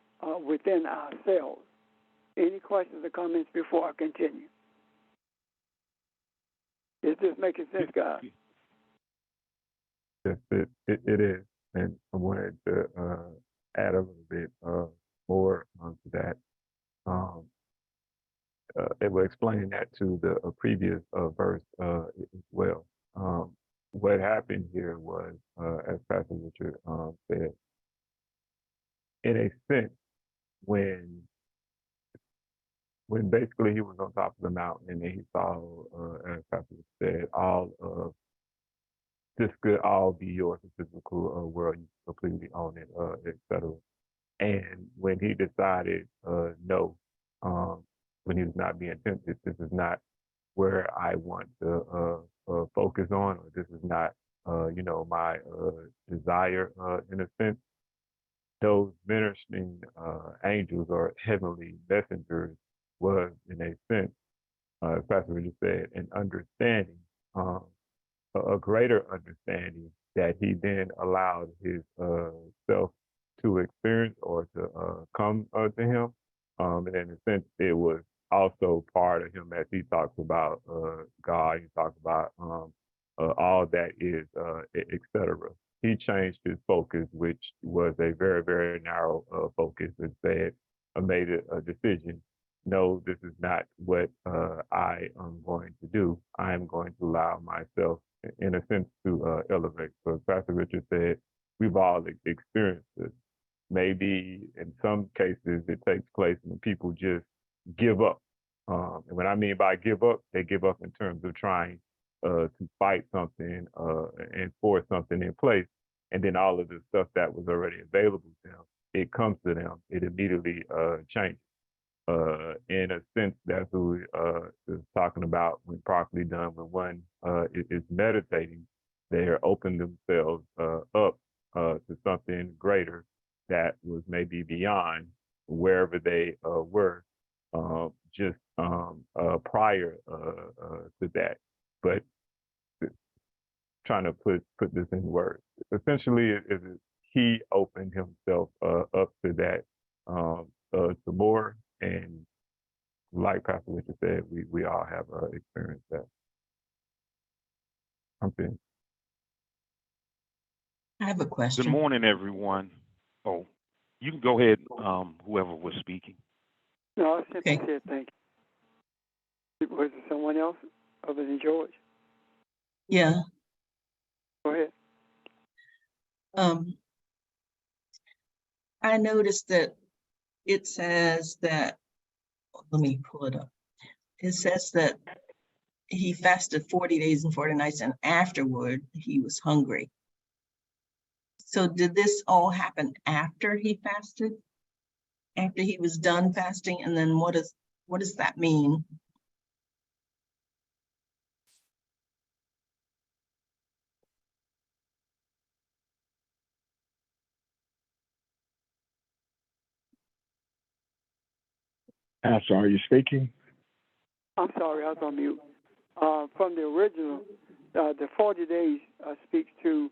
within ourselves. Any questions or comments before I continue? Is this making sense, guys? Yes, it is. And I wanted to add a little bit more onto that. It will explain that to the previous verse as well. What happened here was, as Pastor Richard said, in a sense, when basically he was on top of the mountain and he saw, as Pastor said, all of this could all be yours, the physical world, you completely own it, etc. And when he decided, no, when he was not being tempted, this is not where I want to focus on, or this is not, my desire in a sense. Those ministering angels or heavenly messengers was, in a sense, as Pastor just said, an understanding, a greater understanding that he then allowed his self to experience or to come to him. And in a sense, it was also part of him as he talks about God, he talks about all that is, etc. he changed his focus, which was a very, very narrow focus, and said, made a decision. No, this is not what I am going to do. I am going to allow myself, in a sense, to elevate. So as Pastor Richard said, we've all experienced this. Maybe in some cases it takes place when people just give up. And what I mean by give up, they give up in terms of trying to fight something and force something in place. And then all of the stuff that was already available to them, it comes to them, it immediately changes. In a sense, that's what we is talking about when properly done. When one is meditating, they're opening themselves up to something greater that was maybe beyond wherever they were just prior to that. But trying to put this in words, essentially, he opened himself up to that to more. And like Pastor Richard said, we all have experienced that. I'm finished. I have a question. Good morning, everyone. Oh, you can go ahead, whoever was speaking. No, I simply Okay. said thank you. Was there someone else other than George? Yeah. Go ahead. I noticed that it says that, let me pull it up. It says that he fasted 40 days and 40 nights, and afterward he was hungry. So did this all happen after he fasted? After he was done fasting? And then what does that mean? Pastor, are you speaking? I'm sorry, I was on mute. From the original, the 40 days speaks to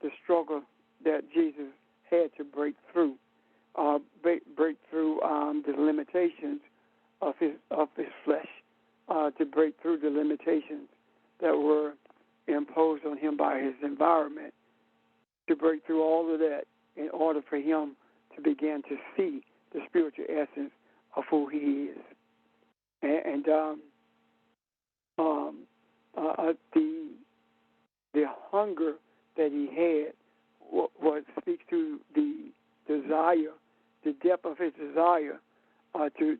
the struggle that Jesus had to break through the limitations of his flesh, to break through the limitations that were imposed on him by his environment, to break through all of that in order for him to begin to see the spiritual essence of who he is. And the hunger that he had what speaks to the desire, the depth of his desire to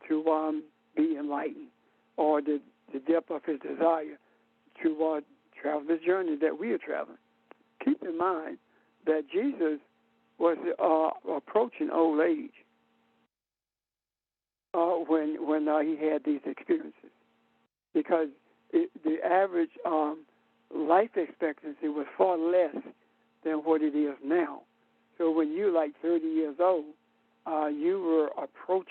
be enlightened, or the depth of his desire to travel this journey that we are traveling. Keep in mind that Jesus was approaching old age when he had these experiences, because the average life expectancy was far less than what it is now. So when you're like 30 years old, you were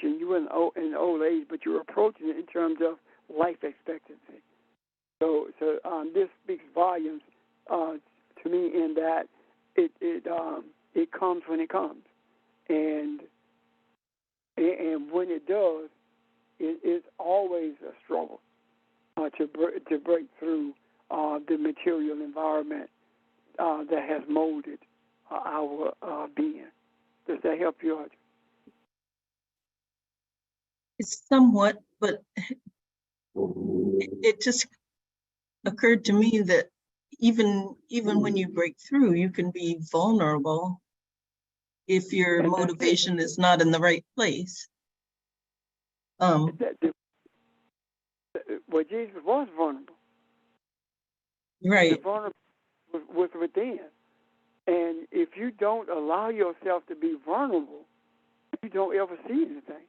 in old age, but you were approaching it in terms of life expectancy. So this speaks volumes to me in that it comes when it comes, and when it does, it's always a struggle to break through the material environment that has molded our being. Does that help you, Audrey? It's somewhat, but it just occurred to me that even when you break through, you can be vulnerable if your motivation is not in the right place. Well, Jesus was vulnerable. Right. The vulnerable was within. And if you don't allow yourself to be vulnerable, you don't ever see anything.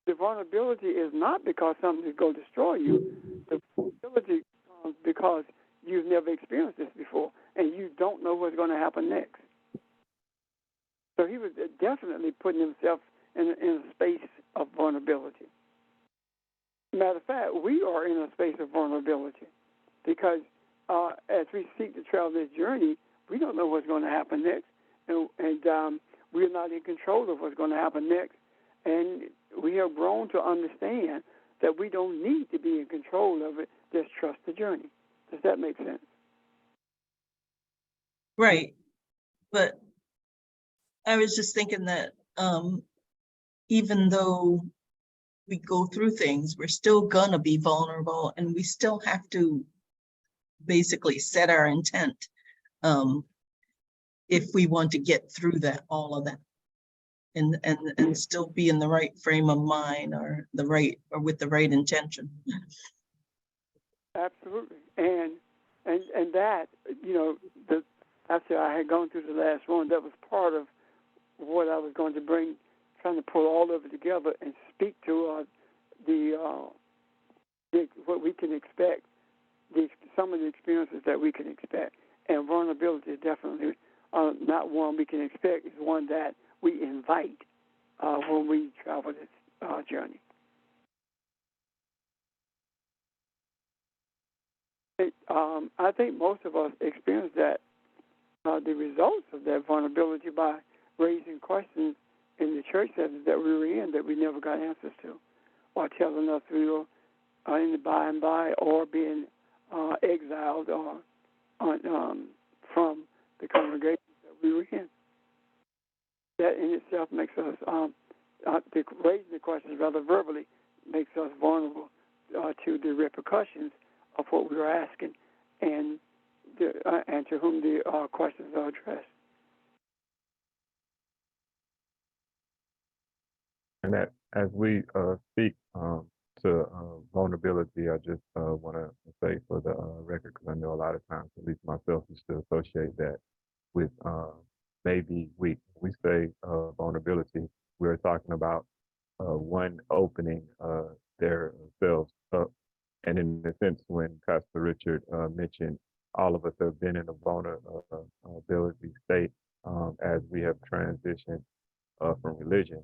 The vulnerability is not because something is going to destroy you. The vulnerability comes because you've never experienced this before, and you don't know what's going to happen next. So he was definitely putting himself in a space of vulnerability. Matter of fact, we are in a space of vulnerability because as we seek to travel this journey, we don't know what's going to happen next, and we're not in control of what's going to happen next. And we have grown to understand that we don't need to be in control of it. Just trust the journey. Does that make sense? Right, but I was just thinking that even though we go through things, we're still gonna be vulnerable, and we still have to basically set our intent if we want to get through that, all of that, and still be in the right frame of mind or with the right intention. Absolutely, and that, you know, after I had gone through the last one, that was part of what I was going to bring, trying to pull all of it together and speak to what we can expect, some of the experiences that we can expect, and vulnerability is definitely not one we can expect. It's one that we invite when we travel this journey. I think most of us experience that, the results of that vulnerability by raising questions in the church settings that we were in that we never got answers to, or telling us we were in the by and by, or being exiled or from the congregation that we were in. That in itself makes us, raising the questions rather verbally, makes us vulnerable to the repercussions of what we were asking, and to whom the questions are addressed. And that as we speak to vulnerability, I just want to say for the record, because I know a lot of times, at least myself, used to associate that with maybe weak. We say vulnerability, we're talking about one opening their selves up. And in a sense, when Pastor Richard mentioned all of us have been in a vulnerability state as we have transitioned from religion.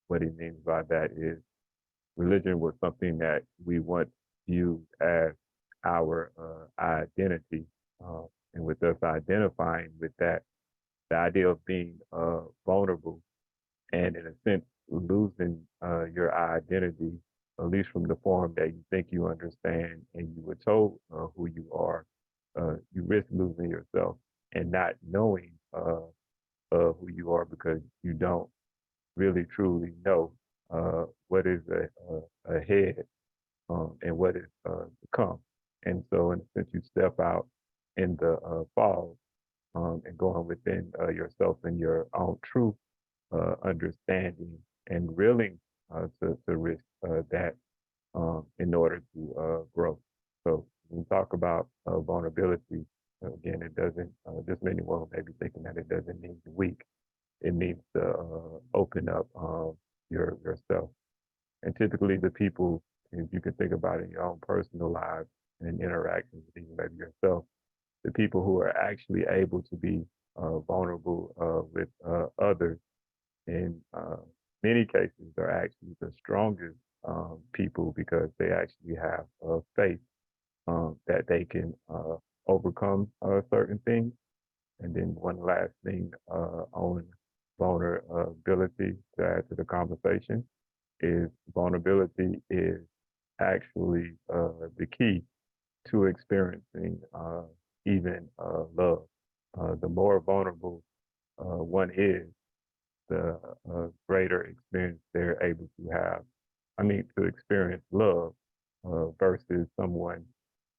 What he means by that is religion was something that we once viewed as our identity. And with us identifying with that, the idea of being vulnerable and in a sense losing your identity, at least from the form that you think you understand and you were told who you are, you risk losing yourself and not knowing who you are because you don't really truly know what is ahead and what is to come. And so in a sense, you step out in the fog and going within yourself and your own truth understanding and willing to risk that in order to grow. So when we talk about vulnerability, again, it doesn't, just many will may be thinking that it doesn't mean weak. It means to open up yourself. And typically the people, if you can think about it in your own personal lives and interactions with even maybe yourself, the people who are actually able to be vulnerable with others in many cases are actually the strongest people because they actually have faith that they can overcome certain things. And then one last thing on vulnerability to add to the conversation is vulnerability is actually the key to experiencing even love. The more vulnerable one is, the greater experience they're able to have. To experience love versus someone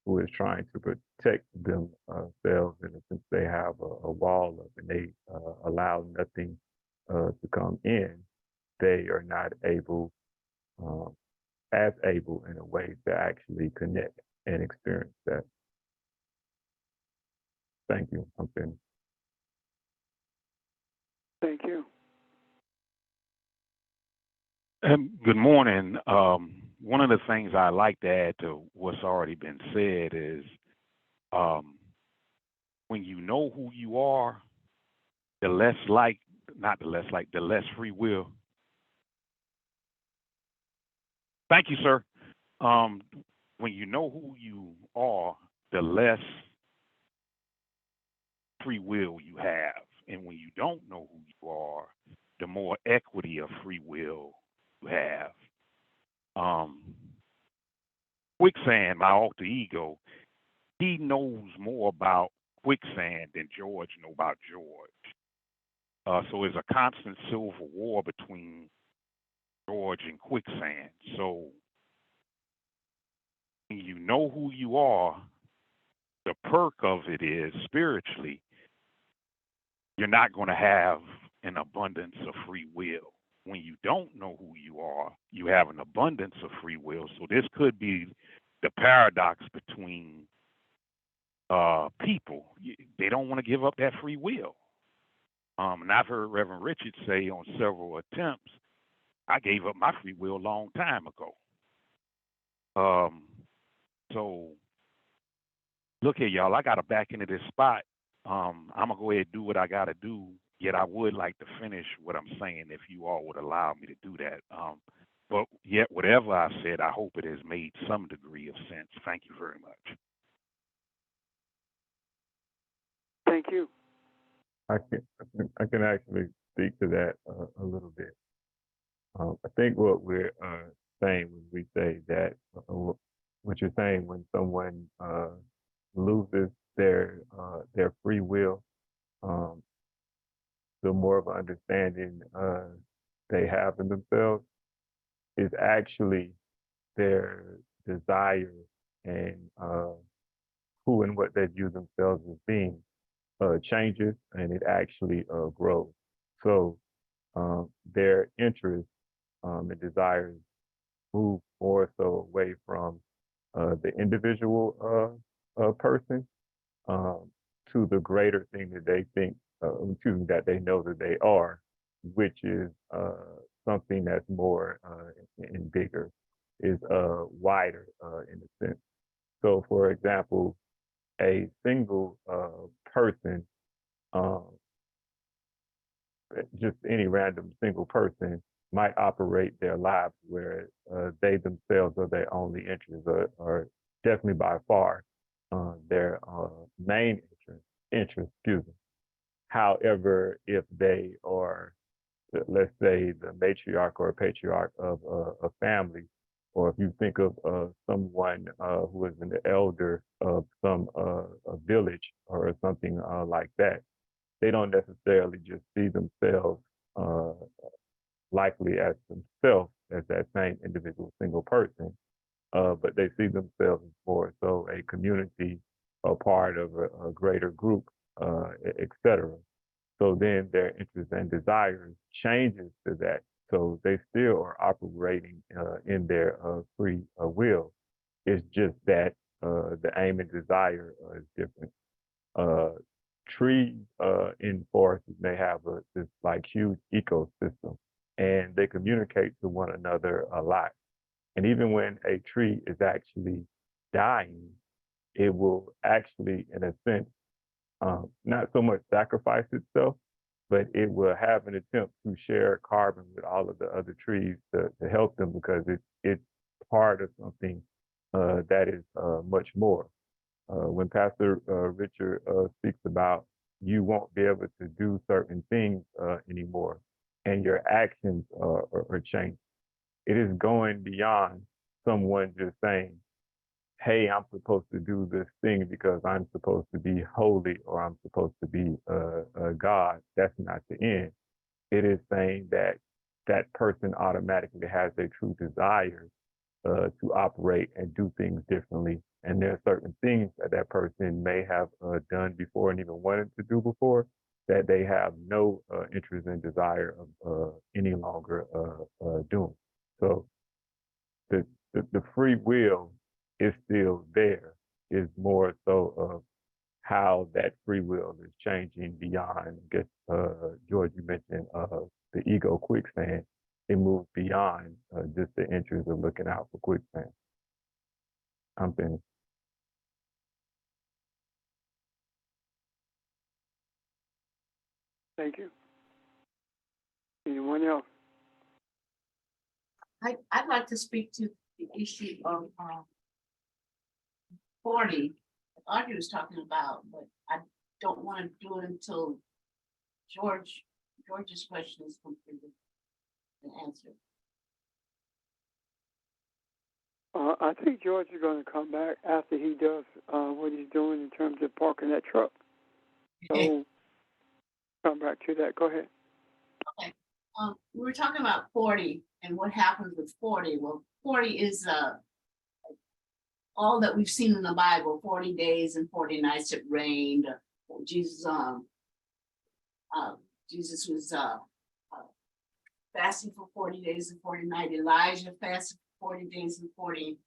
who is trying to protect themselves, and since they have a wall up and they allow nothing to come in, they are not able, as able in a way to actually connect and experience that. Thank you. I'm finished. Thank you. Good morning. One of the things I like to add to what's already been said is when you know who you are, the less free will. Thank you, sir. When you know who you are, the less free will you have. And when you don't know who you are, the more equity of free will you have. Quicksand, my alter ego, he knows more about quicksand than George know about George. So it's a constant civil war between George and quicksand. So when you know who you are, the perk of it is spiritually, you're not going to have an abundance of free will. When you don't know who you are, you have an abundance of free will. So this could be the paradox between people. They don't want to give up that free will. And I've heard Reverend Richard say on several attempts, I gave up my free will a long time ago. So look here, y'all, I got to back into this spot. I'm going to go ahead and do what I got to do. Yet I would like to finish what I'm saying if you all would allow me to do that. But yet, whatever I said, I hope it has made some degree of sense. Thank you very much. Thank you. I can actually speak to that a little bit. I think what we're saying when we say that, what you're saying when someone loses their free will, the more of an understanding they have in themselves is actually their desire and who and what they view themselves as being changes, and it actually grows. So their interests and desires move more so away from the individual person to the greater thing that they think, that they know that they are, which is something that's more and bigger, is wider in a sense. So, for example, a single person, just any random single person, might operate their lives where they themselves are their only interest, or definitely by far their main interest. Excuse me. However, if they are, let's say, the matriarch or patriarch of a family, or if you think of someone who is an elder of some a village or something like that, they don't necessarily just see themselves likely as themselves as that same individual single person, but they see themselves as more so a community, a part of a greater group, etc. So then their interests and desires changes to that. So they still are operating in their free will. It's just that the aim and desire is different. Trees in forests may have this like huge ecosystem, and they communicate to one another a lot. And even when a tree is actually dying, it will actually, in a sense, not so much sacrifice itself, but it will have an attempt to share carbon with all of the other trees to help them, because it's part of something that is much more. When Pastor Richard speaks about you won't be able to do certain things anymore, and your actions are changed, it is going beyond someone just saying, hey, I'm supposed to do this thing because I'm supposed to be holy, or I'm supposed to be God. That's not the end. It is saying that that person automatically has a true desire to operate and do things differently. And there are certain things that that person may have done before and even wanted to do before that they have no interest and desire of any longer doing. So the free will is still there. Is more so of how that free will is changing beyond. I guess George, you mentioned the ego quicksand. It moves beyond just the interest of looking out for quicksand. I'm finished. Thank you. Anyone else? I'd like to speak to the issue of 40, Audrey was talking about, but I don't want to do it until George's question is completed and answered. I think George is going to come back after he does what he's doing in terms of parking that truck. So come back to that. Go ahead. Okay. We were talking about 40 and what happens with 40. Well, 40 is all that we've seen in the Bible, 40 days and 40 nights it rained. Jesus Jesus was fasting for 40 days and 40 nights. Elijah fasted for 40 days and 40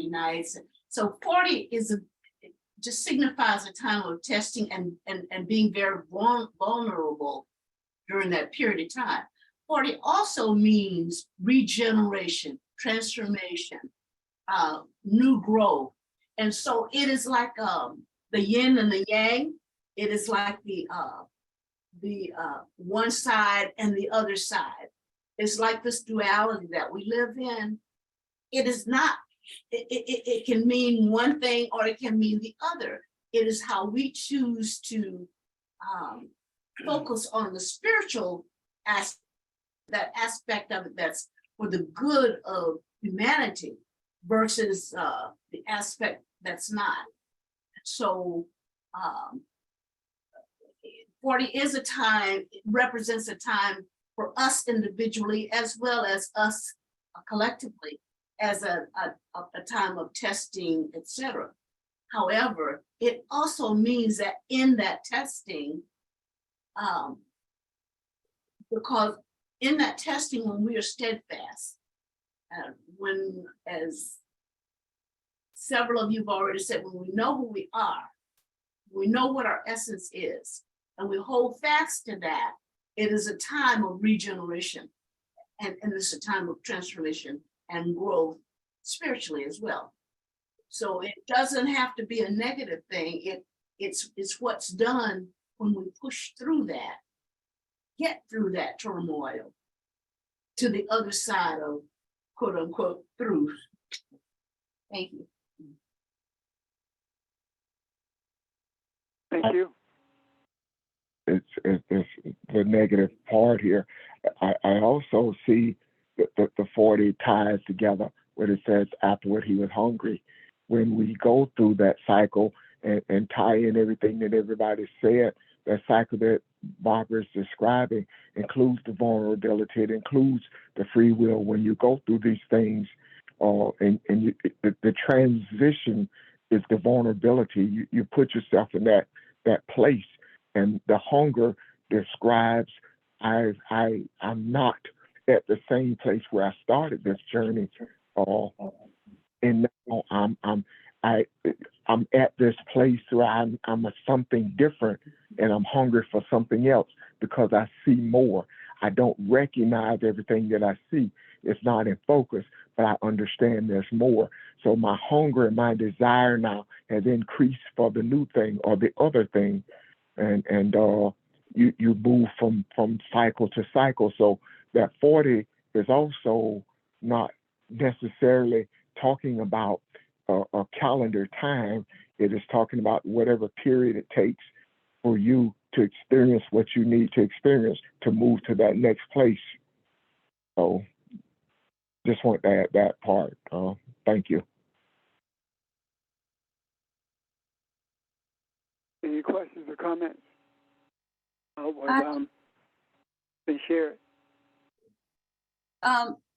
nights. So 40 it just signifies a time of testing and being very vulnerable during that period of time. 40 also means regeneration, transformation, new growth. And so it is like the yin and the yang. It is like the one side and the other side. It's like this duality that we live in. It is not, it can mean one thing or it can mean the other. It is how we choose to focus on the spiritual aspect, that aspect of it that's for the good of humanity versus the aspect that's not. So 40 is a time, it represents a time for us individually as well as us collectively as a time of testing, etc. However, it also means that in that testing, because in that testing, when we are steadfast, when, as several of you have already said, when we know who we are, we know what our essence is, and we hold fast to that, it is a time of regeneration, and it's a time of transformation and growth spiritually as well. So it doesn't have to be a negative thing. It's what's done when we push through that, get through that turmoil to the other side of quote unquote through. Thank you. Thank you. It's the negative part here. I also see that the 40 ties together what it says afterward he was hungry. When we go through that cycle and tie in everything that everybody said, that cycle that Barbara is describing includes the vulnerability, it includes the free will. When you go through these things, the transition is the vulnerability. You put yourself in that place, and the hunger describes I'm not at the same place where I started this journey, and now I'm at this place where I'm a something different, and I'm hungry for something else because I see more. I don't recognize everything that I see. It's not in focus, but I understand there's more. So my hunger and my desire now has increased for the new thing or the other thing, and you move from cycle to cycle. So that 40 is also not necessarily talking about a calendar time. It is talking about whatever period it takes for you to experience what you need to experience to move to that next place. So just want to add that part. Thank you. Any questions or comments? What been shared?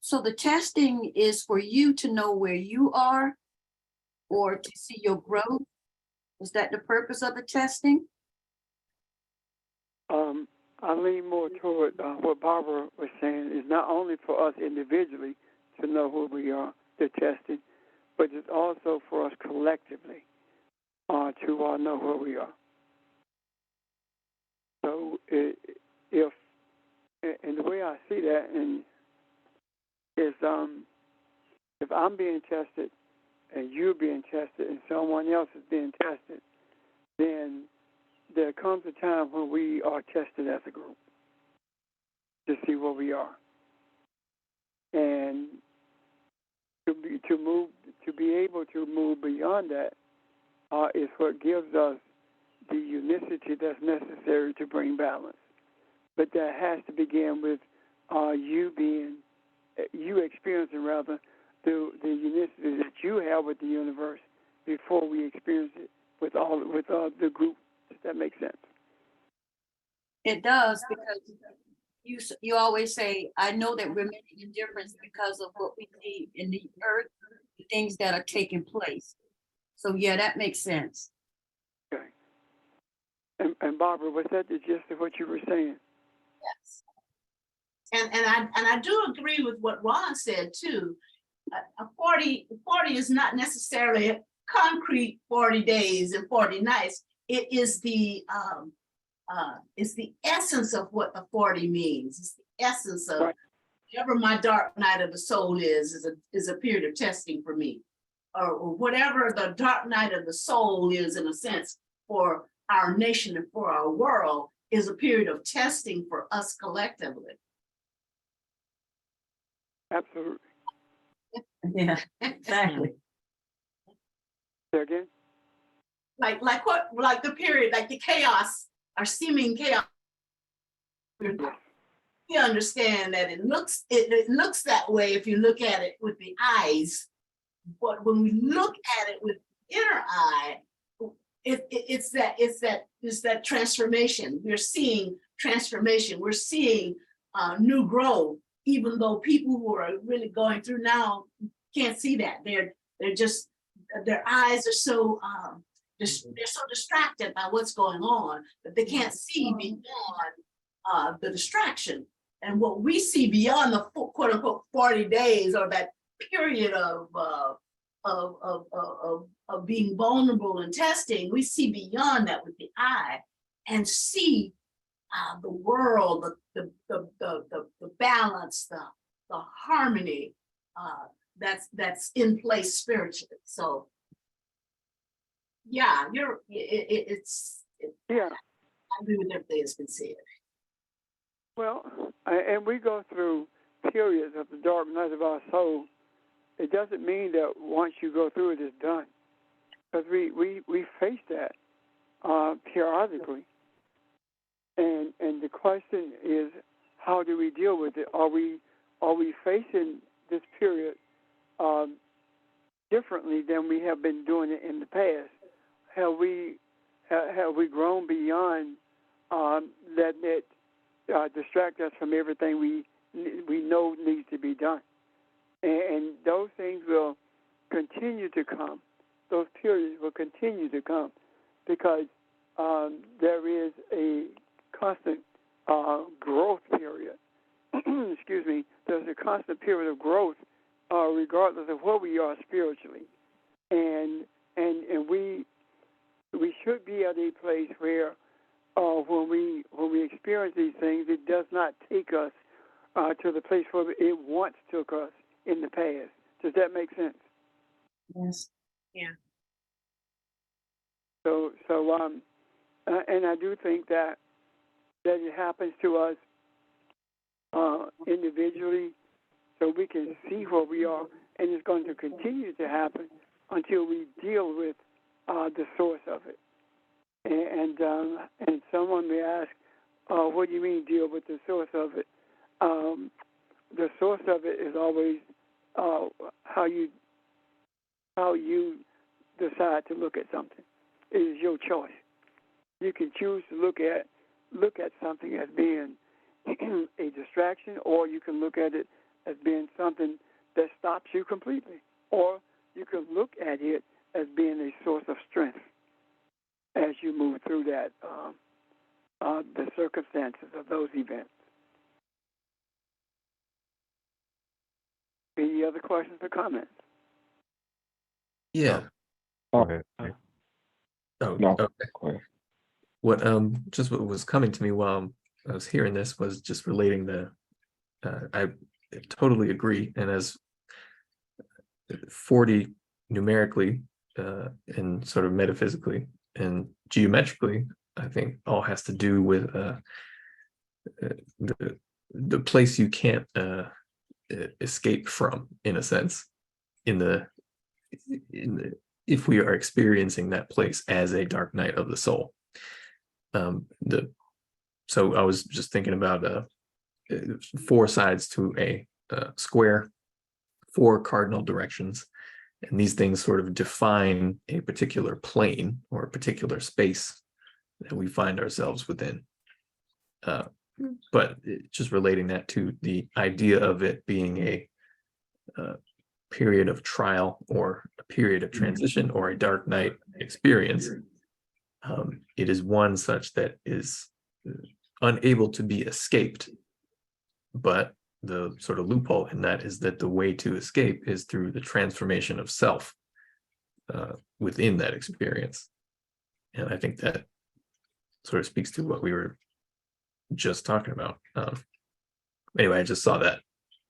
So the testing is for you to know where you are or to see your growth. Is that the purpose of the testing? I lean more toward what Barbara was saying is not only for us individually to know who we are, the testing, but it's also for us collectively to know where we are. So and the way I see that is if I'm being tested and you're being tested and someone else is being tested, then there comes a time when we are tested as a group to see where we are, and to be able to move beyond that is what gives us the unicity that's necessary to bring balance. But that has to begin with you experiencing rather the unicity that you have with the universe before we experience it with the group That makes sense. It does, because you always say, I know that we're making a difference because of what we see in the earth, the things that are taking place. So yeah, that makes sense. Okay. And Barbara, was that the gist of what you were saying? Yes. And I do agree with what Ron said too. A 40 is not necessarily a concrete 40 days and 40 nights. It is it's the essence of what a 40 means. It's the essence of Right. whatever my dark night of the soul is a period of testing for me. Or whatever the dark night of the soul is, in a sense, for our nation and for our world, is a period of testing for us collectively. Absolutely. Yeah, exactly. Say again? Like the period, like the chaos, our seeming chaos. We understand that it looks that way if you look at it with the eyes, but when we look at it with the inner eye, it's that transformation. We're seeing transformation. We're seeing new growth, even though people who are really going through now can't see that. They're just, their eyes are so they're so distracted by what's going on that they can't see beyond the distraction. And what we see beyond the quote unquote 40 days, or that period of being vulnerable and testing, we see beyond that with the eye and see the world, the balance, the harmony that's in place spiritually. So yeah, Yeah. I agree with everything that's been said. Well, and we go through periods of the dark night of our soul. It doesn't mean that once you go through it, it's done. Because we face that periodically. And the question is, how do we deal with it? Are we facing this period differently than we have been doing it in the past? Have we grown beyond letting it distract us from everything we know needs to be done? And those things will continue to come. Those periods will continue to come because there is a constant growth period. Excuse me. There's a constant period of growth, regardless of where we are spiritually, and we should be at a place where when we experience these things, it does not take us to the place where it once took us in the past. Does that make sense? Yes. Yeah. So and I do think that it happens to us individually, so we can see where we are, and it's going to continue to happen until we deal with the source of it. And someone may ask, what do you mean deal with the source of it? The source of it is always how you decide to look at something. It is your choice. You can choose to look at something as being a distraction, or you can look at it as being something that stops you completely, or you can look at it as being a source of strength as you move through that the circumstances of those events. Any other questions or comments? Yeah. Go ahead. Oh, No. okay. Go ahead. What was coming to me while I was hearing this was just relating I totally agree. And as 40 numerically and sort of metaphysically and geometrically, I think all has to do with the place you can't escape from, in a sense, if we are experiencing that place as a dark night of the soul. So I was just thinking about 4 sides to a square, 4 cardinal directions, and these things sort of define a particular plane or a particular space that we find ourselves within. But just relating that to the idea of it being a period of trial or a period of transition or a dark night experience, it is one such that is unable to be escaped. But the sort of loophole in that is that the way to escape is through the transformation of self within that experience. And I think that sort of speaks to what we were just talking about. Anyway, I just saw that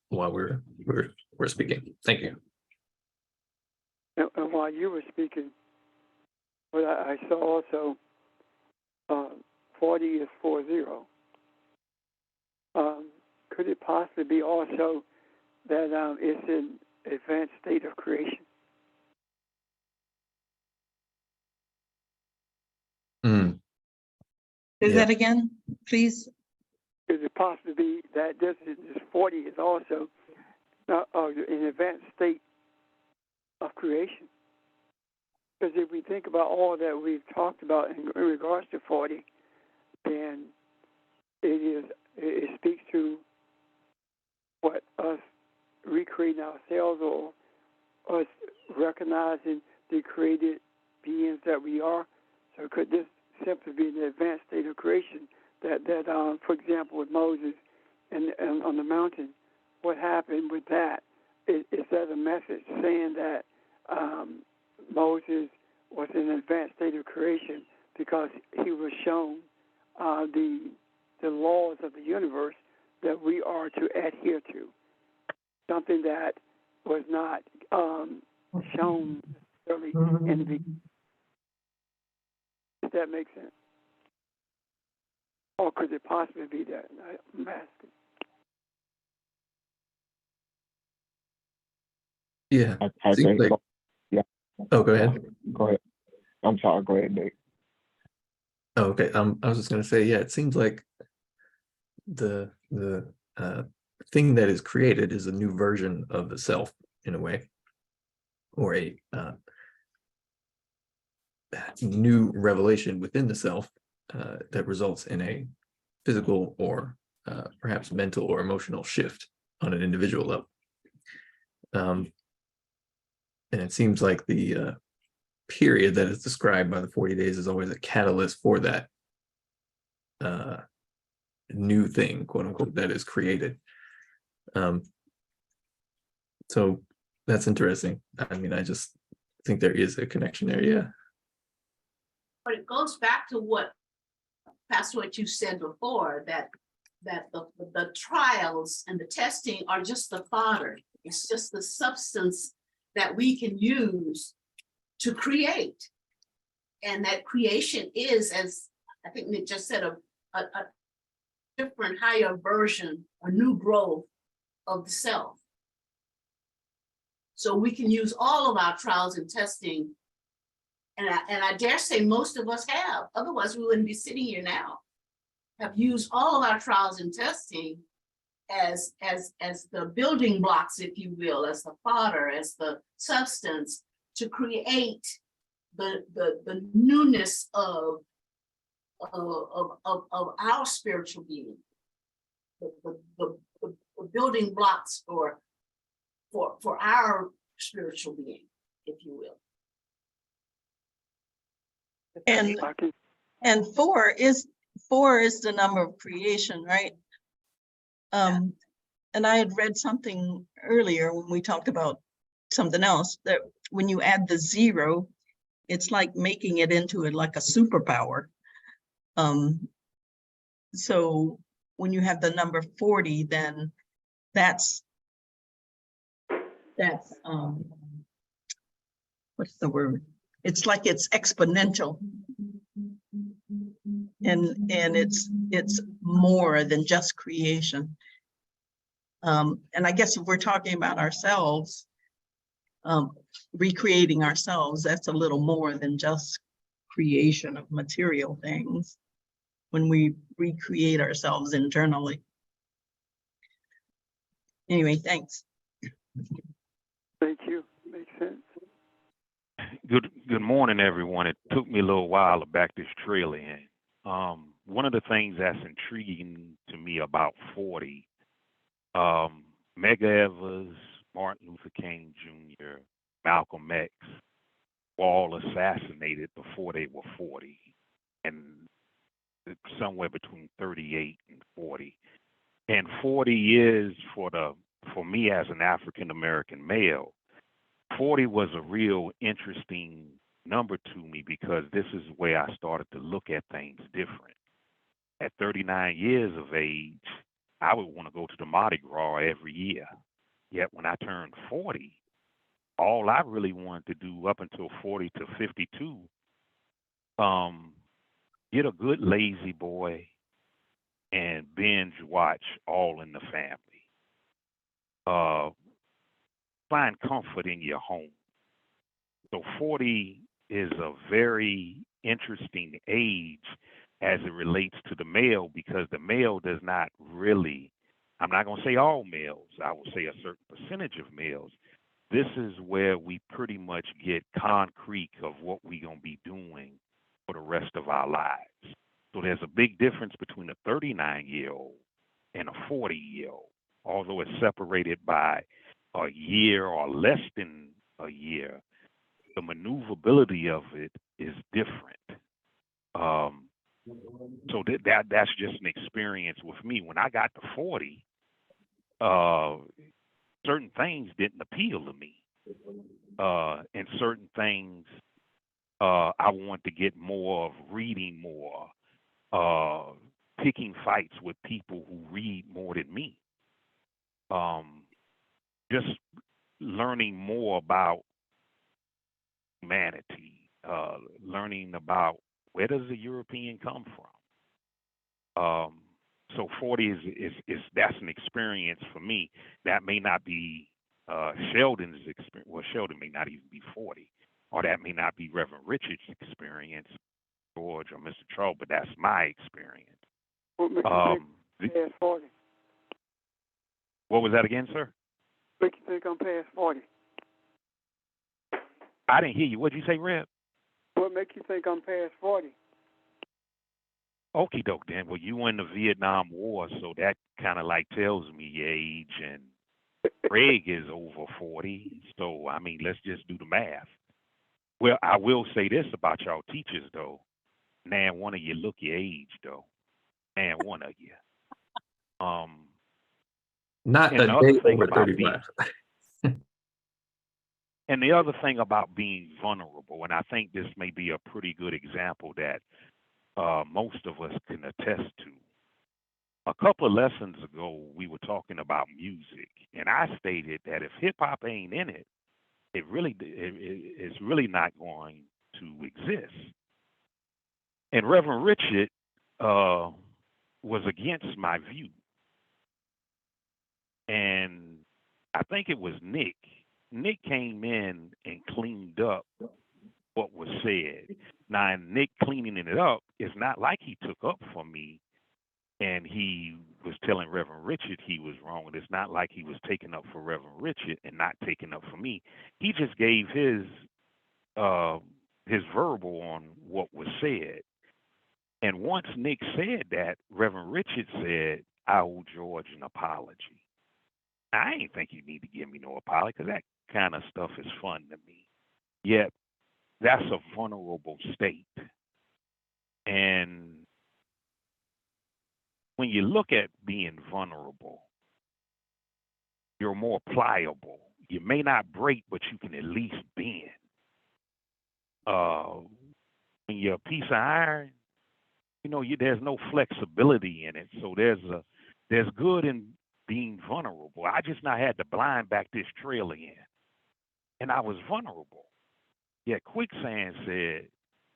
while we're speaking. Thank you. And while you were speaking, but I saw also 40 is 40. Could it possibly be also that it's an advanced state of creation? Say Yeah. that again, please. Could it possibly be that this 40 is also an advanced state of creation? Because if we think about all that we've talked about in regards to 40, then it speaks to what us recreating ourselves or us recognizing the created beings that we are. So could this simply be an advanced state of creation that for example, with Moses and on the mountain, what happened with that? Is that a message saying that Moses was in an advanced state of creation because he was shown the laws of the universe that we are to adhere to, something that was not shown necessarily in the beginning? Does that make sense? Or could it possibly be that? I'm asking. Yeah. I Seems think, like- yeah. Oh, go ahead. Go ahead. I'm sorry. Go ahead, Nick. Oh, okay. I was just going to say, yeah, it seems like the thing that is created is a new version of the self in a way, or a new revelation within the self that results in a physical or perhaps mental or emotional shift on an individual level. And it seems like the period that is described by the 40 days is always a catalyst for that new thing, quote unquote, that is created. So that's interesting. I mean, I just think there is a connection there. Yeah. But it goes back to what, Pastor, what you said before, that the trials and the testing are just the fodder. It's just the substance that we can use to create. And that creation is, as I think Nick just said, a different, higher version, a new growth of the self. So we can use all of our trials and testing, and I dare say most of us have, otherwise we wouldn't be sitting here now, have used all of our trials and testing as the building blocks, if you will, as the fodder, as the substance to create the newness of our spiritual being, the building blocks for our spiritual being, if you will. And four is the number of creation, right? And I had read something earlier when we talked about something else, that when you add the 0, it's like making it into like a superpower. So when you have the number 40, then that's what's the word? It's like it's exponential. And it's more than just creation. And I guess if we're talking about ourselves, recreating ourselves, that's a little more than just creation of material things when we recreate ourselves internally. Anyway, thanks. Thank you. Makes sense. Good morning, everyone. It took me a little while to back this trailer in. One of the things that's intriguing to me about 40, Medgar Evers, Martin Luther King Jr., Malcolm X were all assassinated before they were 40, and somewhere between 38 and 40. And 40 years for me as an African American male, 40 was a real interesting number to me because this is where I started to look at things different. At 39 years of age, I would want to go to the Mardi Gras every year. Yet when I turned 40, all I really wanted to do up until 40 to 52, get a good lazy boy and binge watch All in the Family. Find comfort in your home. So 40 is a very interesting age as it relates to the male because the male does not really, I'm not going to say all males, I will say a certain percentage of males. This is where we pretty much get concrete of what we're going to be doing for the rest of our lives. So there's a big difference between a 39-year-old and a 40-year-old, although it's separated by a year or less than a year. The maneuverability of it is different. So that's just an experience with me. When I got to 40, certain things didn't appeal to me, and certain things I want to get more of, reading more, picking fights with people who read more than me, just learning more about humanity, learning about where does the European come from. So 40 is that's an experience for me that may not be Sheldon's experience. Well, Sheldon may not even be 40, or that may not be Reverend Richard's experience, George or Mr. Charles, but that's my experience. What makes you think I'm past 40? What was that again, sir? What makes you think I'm past 40? I didn't hear you. What did you say, Reb? What makes you think I'm past 40? Okie doke then. Well, you were in the Vietnam War, so that kind of like tells me your age, and Craig is over 40. So, I mean, let's just do the math. Well, I will say this about y'all teachers, though. Nan, one of you look your age, though. Man, one of you. Not And a the other day thing over about 35. And the other thing about being vulnerable, and I think this may be a pretty good example that most of us can attest to. A couple of lessons ago, we were talking about music, and I stated that if hip hop ain't in it, it's really not going to exist. And Reverend Richard was against my view, and I think it was Nick. Nick came in and cleaned up what was said. Now, Nick cleaning it up, it's not like he took up for me and he was telling Reverend Richard he was wrong. It's not like he was taking up for Reverend Richard and not taking up for me. He just gave his verbal on what was said. And once Nick said that, Reverend Richard said, I owe George an apology. I ain't think you need to give me no apology because that kind of stuff is fun to me. Yet, that's a vulnerable state. And when you look at being vulnerable, you're more pliable. You may not break, but you can at least bend. When you're a piece of iron, there's no flexibility in it. So there's good in being vulnerable. I just not had to blind back this trail again. And I was vulnerable. Yet Quicksand said,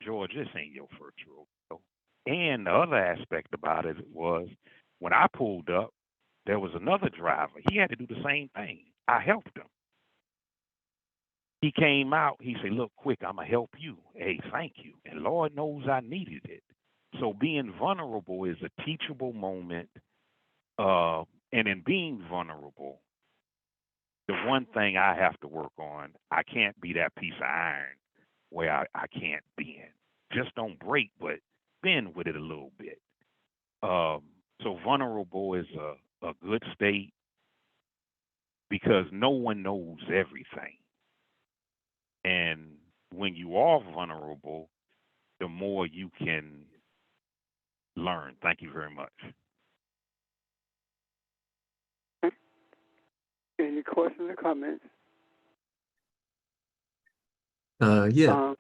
George, this ain't your first rodeo. And the other aspect about it was when I pulled up, there was another driver. He had to do the same thing. I helped him. He came out. He said, look, Quick, I'm going to help you. Hey, thank you. And Lord knows I needed it. So being vulnerable is a teachable moment. And in being vulnerable, the one thing I have to work on, I can't be that piece of iron where I can't bend. Just don't break, but spin with it a little bit. So vulnerable is a good state because no one knows everything. And when you are vulnerable, the more you can learn. Thank you very much. Any questions or comments? Yeah,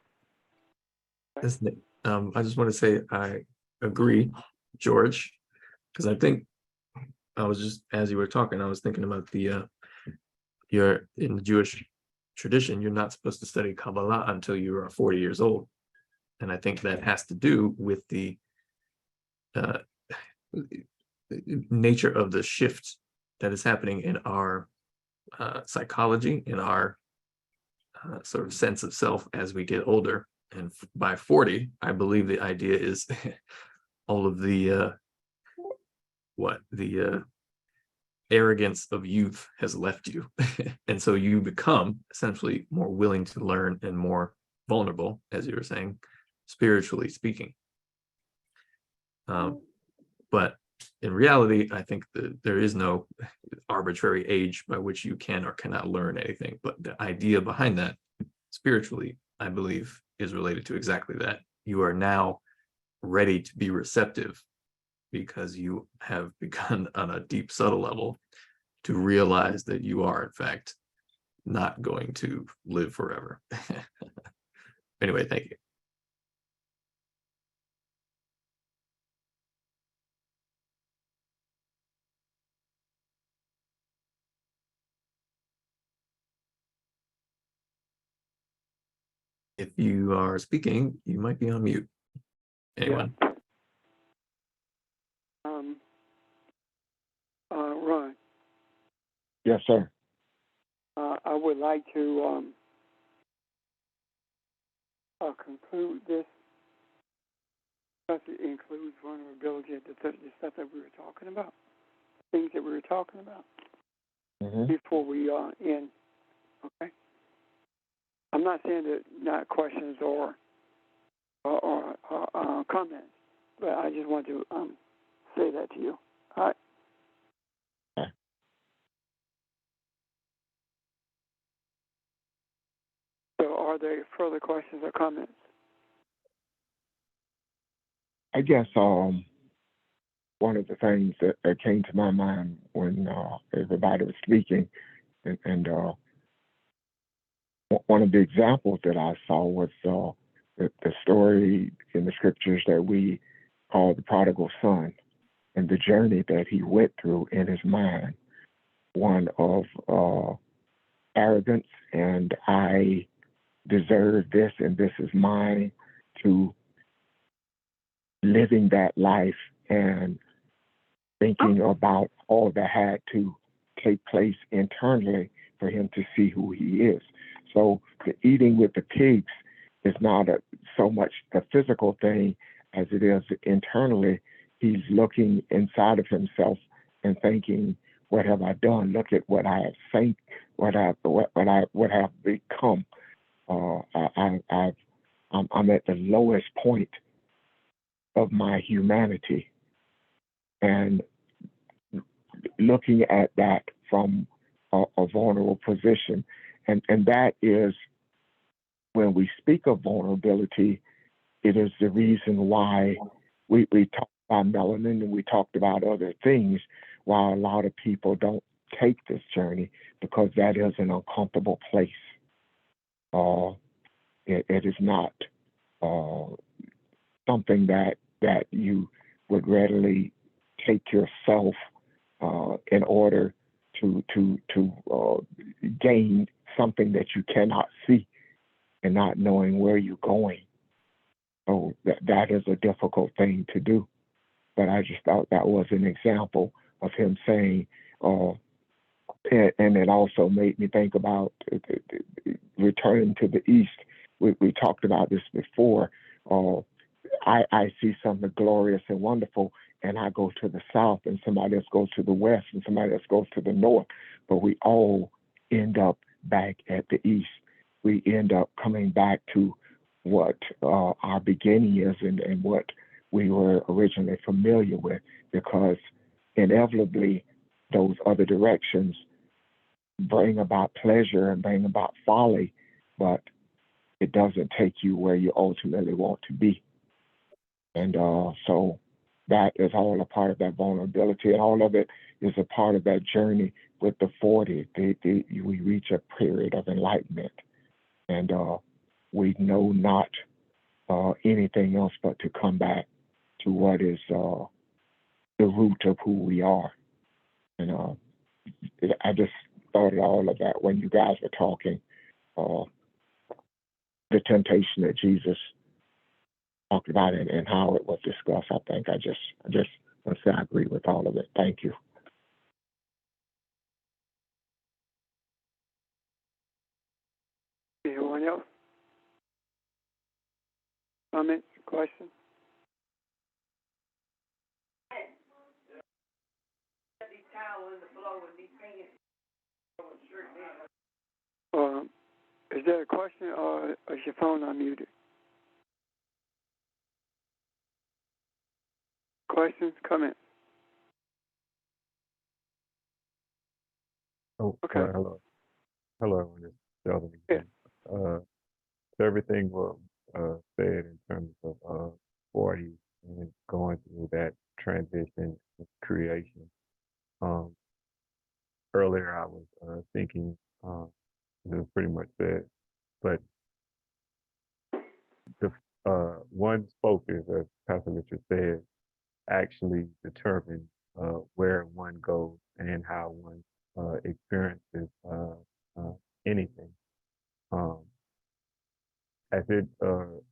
that's Nick. I just want to say I agree, George, because I think I was just, as you were talking, I was thinking about the you're in the Jewish tradition, you're not supposed to study Kabbalah until you are 40 years old. And I think that has to do with the nature of the shift that is happening in our psychology, in our sort of sense of self as we get older. And by 40, I believe the idea is all of the arrogance of youth has left you. And so you become essentially more willing to learn and more vulnerable, as you were saying, spiritually speaking. But in reality, I think that there is no arbitrary age by which you can or cannot learn anything. But the idea behind that, spiritually, I believe, is related to exactly that. You are now ready to be receptive because you have begun on a deep, subtle level to realize that you are, in fact, not going to live forever. Anyway, thank you. If you are speaking, you might be on mute. Anyone? Yeah. Ron, Yes, sir. I would like to conclude this because it includes vulnerability, the stuff that we were talking about, things that we were talking about before we end. Okay. I'm not saying that not questions or comments, but I just want to say that to you. All right. So, are there further questions or comments? I guess one of the things that came to my mind when everybody was speaking, and one of the examples that I saw was the story in the scriptures that we call the prodigal son and the journey that he went through in his mind, one of arrogance and I deserve this and this is mine, to living that life and thinking about all that had to take place internally for him to see who he is. So the eating with the pigs is not so much the physical thing as it is internally. He's looking inside of himself and thinking, what have I done? Look at what I have said, what I have become. I'm at the lowest point of my humanity, and looking at that from a vulnerable position, and that is when we speak of vulnerability, it is the reason why we talked about melanin and we talked about other things, why a lot of people don't take this journey, because that is an uncomfortable place. It is not something that you would readily take yourself in order to gain something that you cannot see and not knowing where you're going. So that is a difficult thing to do. But I just thought that was an example of him saying, and it also made me think about returning to the East. We talked about this before. I see something glorious and wonderful, and I go to the South, and somebody else goes to the West, and somebody else goes to the North, but we all end up back at the East. We end up coming back to what our beginning is and what we were originally familiar with, because inevitably those other directions bring about pleasure and bring about folly, but it doesn't take you where you ultimately want to be. And so that is all a part of that vulnerability, and all of it is a part of that journey with the 40. We reach a period of enlightenment, and we know not anything else but to come back to what is the root of who we are. And I just thought of all of that when you guys were talking. The temptation that Jesus talked about it and how it was discussed. I think I just want to say I agree with all of it. Thank you. Anyone else? Comments, questions? Is there a question or is your phone unmuted? Questions, comments? Oh, Okay. hello, this is Sheldon again. So everything was said in terms of 40 and going through that transition of creation. Earlier I was thinking, it was pretty much said, but the one's focus, as Pastor Richard said, actually determines where one goes and how one experiences anything. As it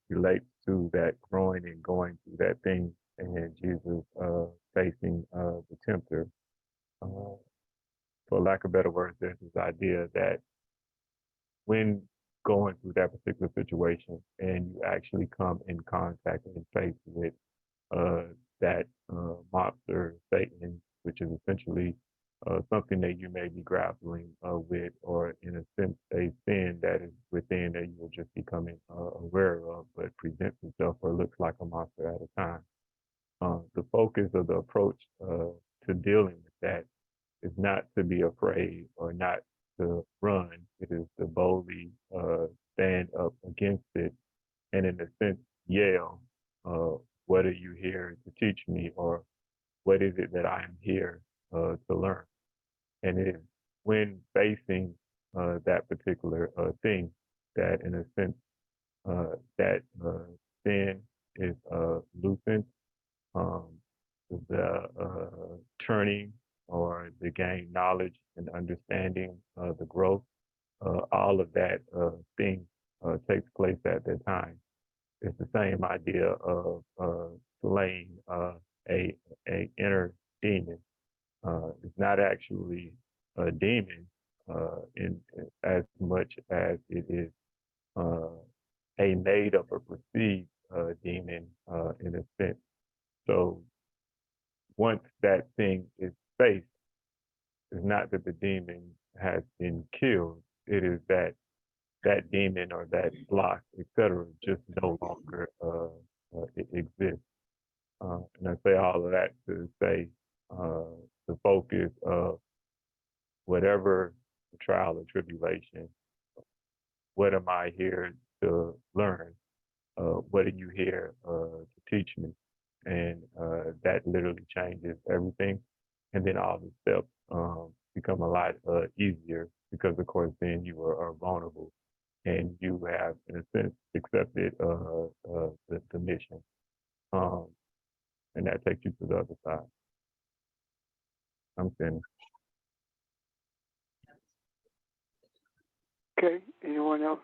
relates to that growing and going through that thing, and Jesus facing the tempter, for lack of better words, there's this idea that when going through that particular situation and you actually come in contact and face with that monster, Satan, which is essentially something that you may be grappling with, or in a sense, a sin that is within that you're just becoming aware of, but presents itself or looks like a monster at a time. The focus of the approach to dealing with that is not to be afraid or not to run. It is to boldly stand up against it and, in a sense, yell, what are you here to teach me? Or what is it that I am here to learn? And it is when facing that particular thing that, in a sense, that sin is loosened, the turning or the gain knowledge and understanding, the growth, all of that thing takes place at that time. It's the same idea of slaying a inner demon. It's not actually a demon in as much as it is a made up or perceived demon in a sense. So once that thing is faced, it's not that the demon has been killed. It is that that demon or that block, etc., just no longer it exists. And I say all of that to say the focus of whatever trial or tribulation, what am I here to learn? What are you here to teach me? And that literally changes everything. And then all the steps become a lot easier because, of course, then you are vulnerable and you have, in a sense, accepted the mission. And that takes you to the other side. I'm finished. Okay, anyone else?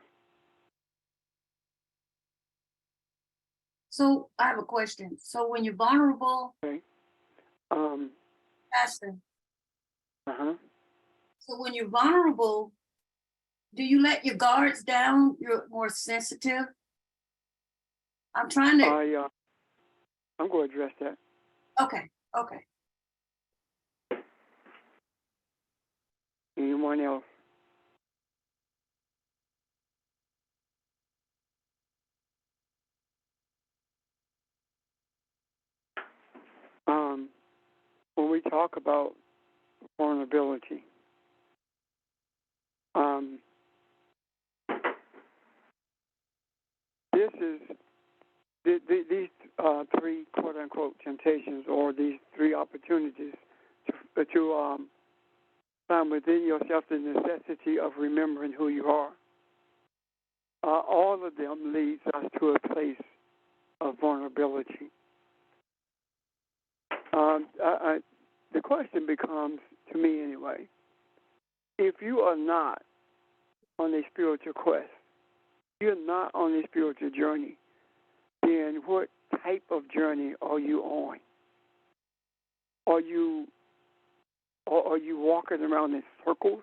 So I have a question. So when you're vulnerable, Okay. Pastor, Uh-huh. so when you're vulnerable, do you let your guards down? You're more sensitive? I'm trying to, I'm going to address that. okay. Anyone else? we talk about vulnerability, this is these three quote unquote temptations, or these three opportunities to find within yourself the necessity of remembering who you are. All of them leads us to a place of vulnerability. The question becomes, to me anyway, if you are not on a spiritual quest, you're not on a spiritual journey, then what type of journey are you on? Are you walking around in circles?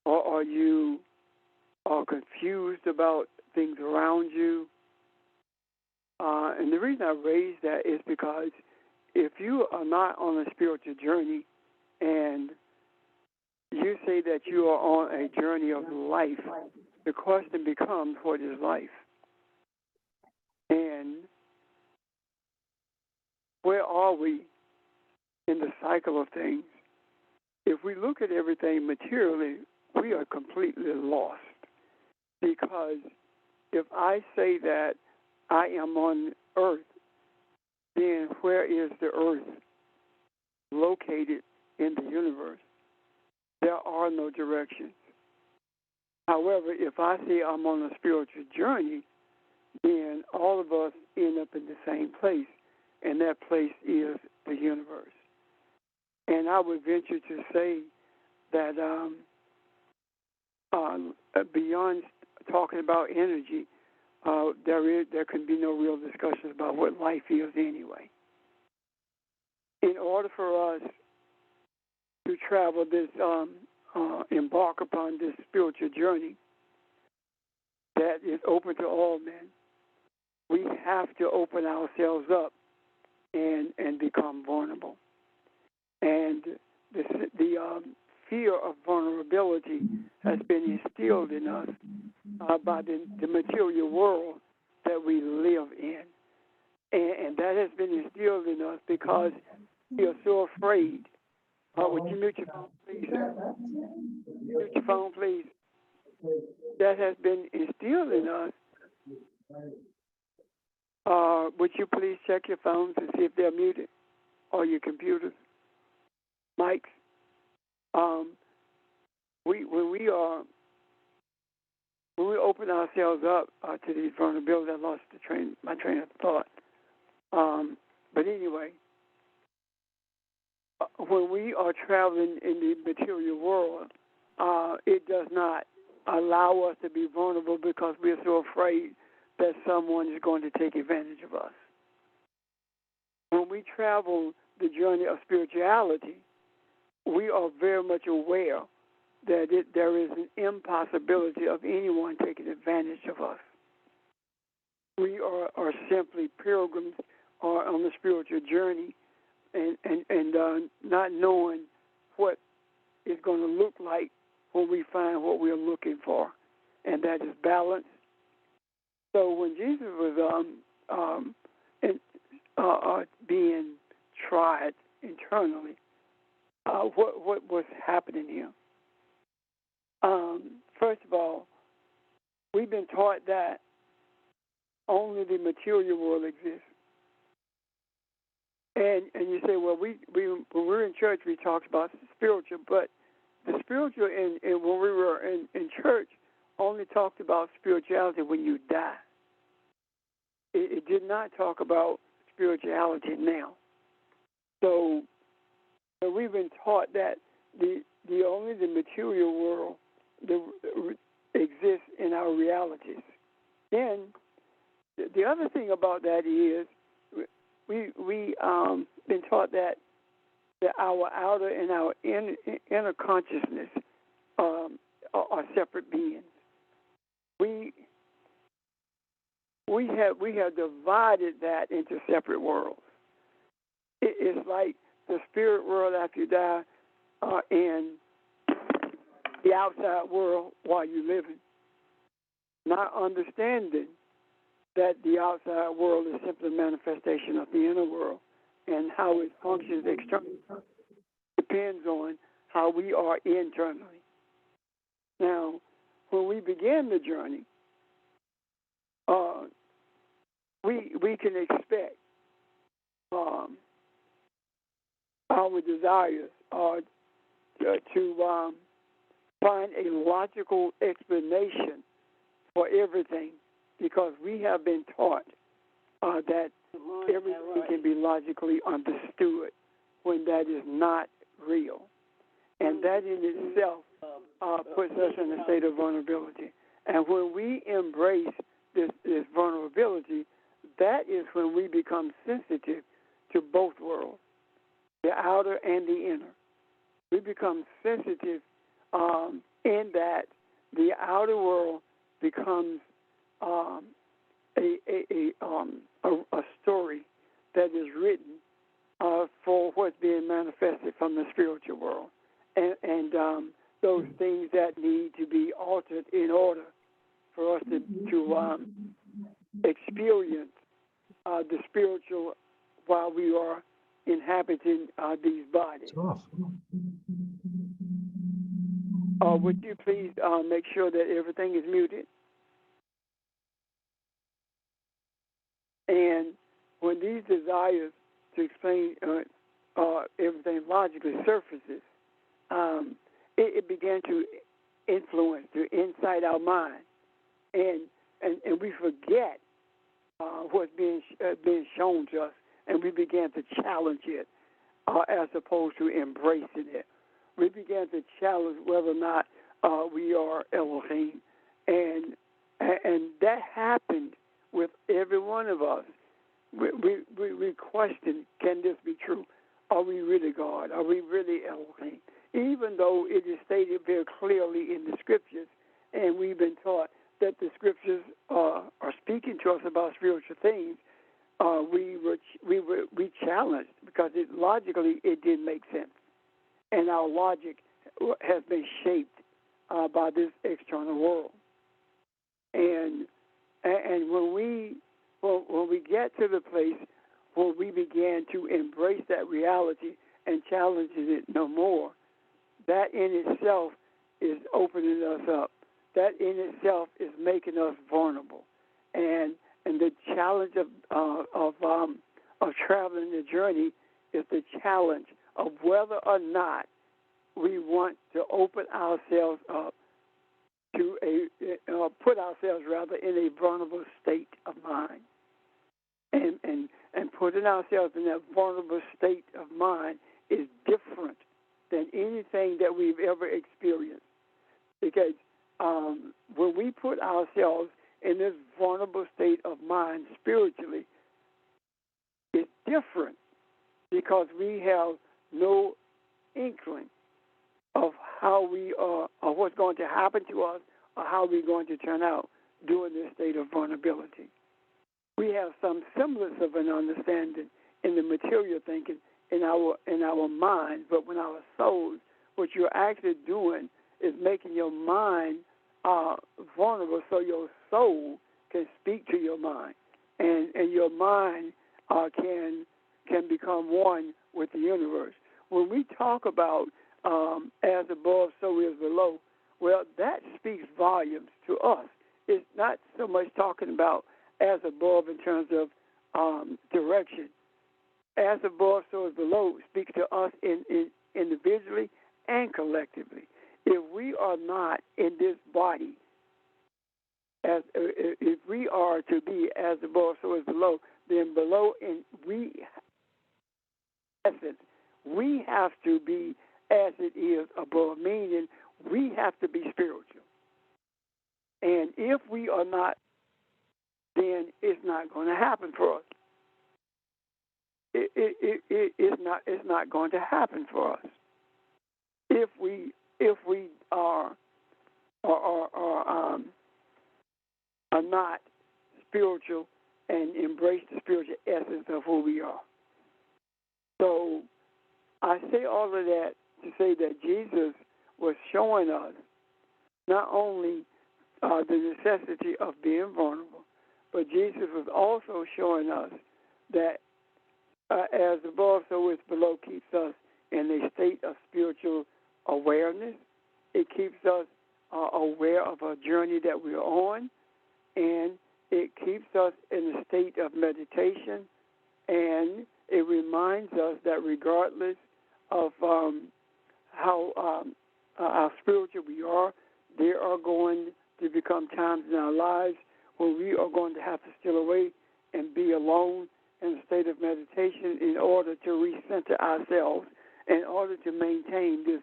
Or are you confused about things around you? And the reason I raise that is because if you are not on a spiritual journey and you say that you are on a journey of life, the question becomes, what is life? And where are we in the cycle of things? If we look at everything materially, we are completely lost. Because if I say that I am on earth, then where is the earth located in the universe? There are no directions. However, if I say I'm on a spiritual journey, then all of us end up in the same place, and that place is the universe. And I would venture to say that beyond talking about energy, there can be no real discussion about what life is anyway. In order for us to travel this, embark upon this spiritual journey that is open to all men, we have to open ourselves up and become vulnerable. And the fear of vulnerability has been instilled in us by the material world that we live in. And that has been instilled in us because we are so afraid. Would you mute your phone, please, sir? Mute your phone, please. That has been instilled in us. Would you please check your phones and see if they're muted, or your computers, mics? When we open ourselves up to these vulnerabilities, I lost my train of thought. But anyway, when we are traveling in the material world, it does not allow us to be vulnerable because we are so afraid that someone is going to take advantage of us. When we travel the journey of spirituality, we are very much aware that there is an impossibility of anyone taking advantage of us. We are simply pilgrims on the spiritual journey and not knowing what it's going to look like when we find what we're looking for, and that is balance. So when Jesus was being tried internally, what was happening here? First of all, we've been taught that only the material world exists. And you say, well, when we're in church, we talk about spiritual, but the spiritual and when we were in church only talked about spirituality when you die. It did not talk about spirituality now. So we've been taught that the only the material world exists in our realities. Then the other thing about that is we been taught that our outer and our inner consciousness are separate beings. We have divided that into separate worlds. It's like the spirit world after you die, and the outside world while you're living. Not understanding that the outside world is simply a manifestation of the inner world, and how it functions externally depends on how we are internally. Now, when we began the journey, we can expect our desires to find a logical explanation for everything, because we have been taught that everything can be logically understood when that is not real. And that in itself puts us in a state of vulnerability. And when we embrace this vulnerability, that is when we become sensitive to both worlds, the outer and the inner. We become sensitive in that the outer world becomes a story that is written for what's being manifested from the spiritual world, and those things that need to be altered in order for us to experience the spiritual while we are inhabiting these bodies. Would you please make sure that everything is muted? And when these desires to explain everything logically surfaces, it began to influence, to incite our mind, and we forget what's being shown to us, and we began to challenge it as opposed to embracing it. We began to challenge whether or not we are Elohim, and that happened with every one of us. We question, can this be true? Are we really God? Are we really Elohim? Even though it is stated very clearly in the scriptures, and we've been taught that the scriptures are speaking to us about spiritual things, we challenged because logically it didn't make sense, and our logic has been shaped by this external world. And when we get to the place where we began to embrace that reality and challenge it no more, that in itself is opening us up. That in itself is making us vulnerable, and the challenge of traveling the journey is the challenge of whether or not we want to open ourselves up to put ourselves rather in a vulnerable state of mind, and putting ourselves in that vulnerable state of mind is different than anything that we've ever experienced, because when we put ourselves in this vulnerable state of mind spiritually, it's different because we have no inkling of how we are, or what's going to happen to us, or how we're going to turn out during this state of vulnerability. We have some semblance of an understanding in the material thinking in our mind, but when our souls, what you're actually doing is making your mind vulnerable, so your soul can speak to your mind, and your mind can become one with the universe. When we talk about as above, so is below, well, that speaks volumes to us. It's not so much talking about as above in terms of direction. As above, so is below speaks to us individually and collectively. If we are not in this body, if we are to be as above, so is below, then below, and we have to be as it is above, meaning we have to be spiritual. And if we are not, then it's not going to happen for us. It's not going to happen for us. If we are not spiritual and embrace the spiritual essence of who we are. So I say all of that to say that Jesus was showing us not only the necessity of being vulnerable, but Jesus was also showing us that as above, so is below keeps us in a state of spiritual awareness. It keeps us aware of a journey that we're on, and it keeps us in a state of meditation, and it reminds us that regardless of how spiritual we are, there are going to become times in our lives when we are going to have to steal away and be alone in a state of meditation in order to recenter ourselves, in order to maintain this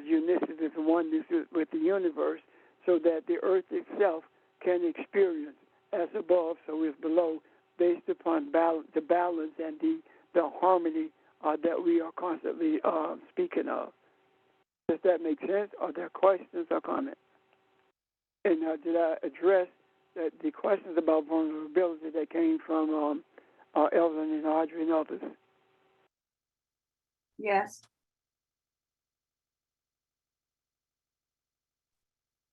unicity, this oneness with the universe, so that the earth itself can experience as above, so is below, based upon the balance and the harmony that we are constantly speaking of. Does that make sense? Are there questions or comments? And did I address the questions about vulnerability that came from Evelyn and Audrey and others? Yes.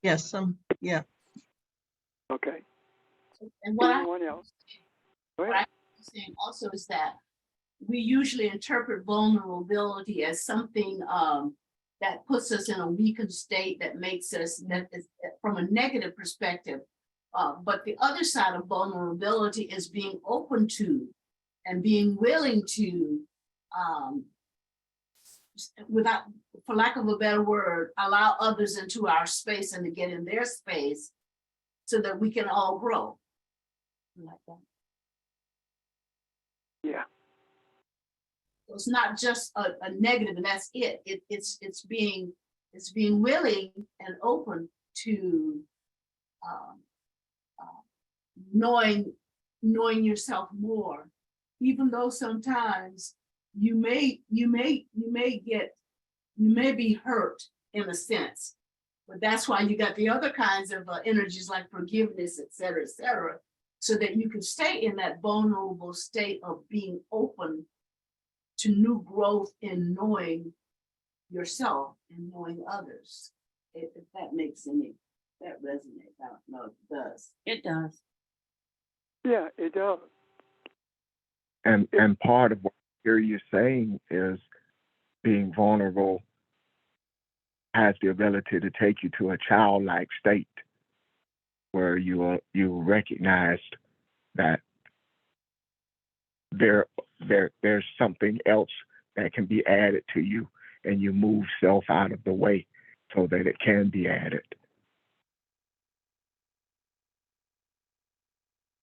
Yes, yeah. Okay. And what Anyone else? Go what ahead. I'm saying also is that we usually interpret vulnerability as something that puts us in a weakened state, that makes us, from a negative perspective. But the other side of vulnerability is being open to and being willing to, without, for lack of a better word, allow others into our space and to get in their space so that we can all grow. Like that. Yeah. It's not just a negative, and that's it. It's being willing and open to knowing yourself more, even though sometimes you may be hurt in a sense, but that's why you got the other kinds of energies like forgiveness, et cetera, so that you can stay in that vulnerable state of being open to new growth in knowing yourself and knowing others. If that makes that resonate, I don't know if it does. It does. Yeah, it does. And part of what I hear you saying is being vulnerable has the ability to take you to a childlike state where you recognized that there's something else that can be added to you, and you move self out of the way so that it can be added.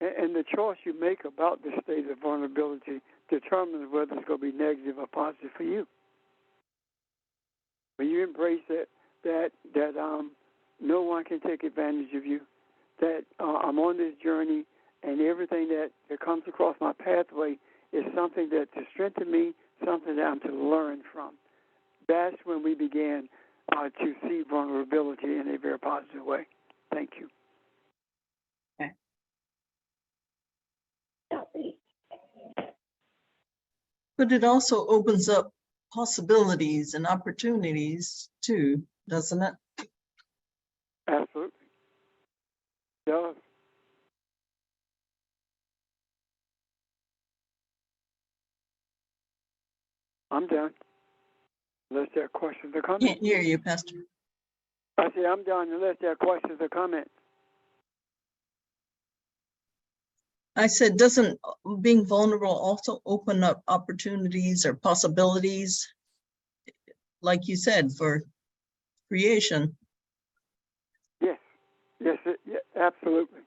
And the choice you make about the state of vulnerability determines whether it's going to be negative or positive for you. When you embrace that no one can take advantage of you, that I'm on this journey, and everything that comes across my pathway is something that to strengthen me, something that I'm to learn from. That's when we began to see vulnerability in a very positive way. Thank you. But it also opens up possibilities and opportunities too, doesn't it? Absolutely. It does. I'm done. Unless there are questions or comments. Can't hear you, Pastor. I say I'm done unless there are questions or comments. I said, doesn't being vulnerable also open up opportunities or possibilities, like you said, for creation? Yes. Yes, absolutely.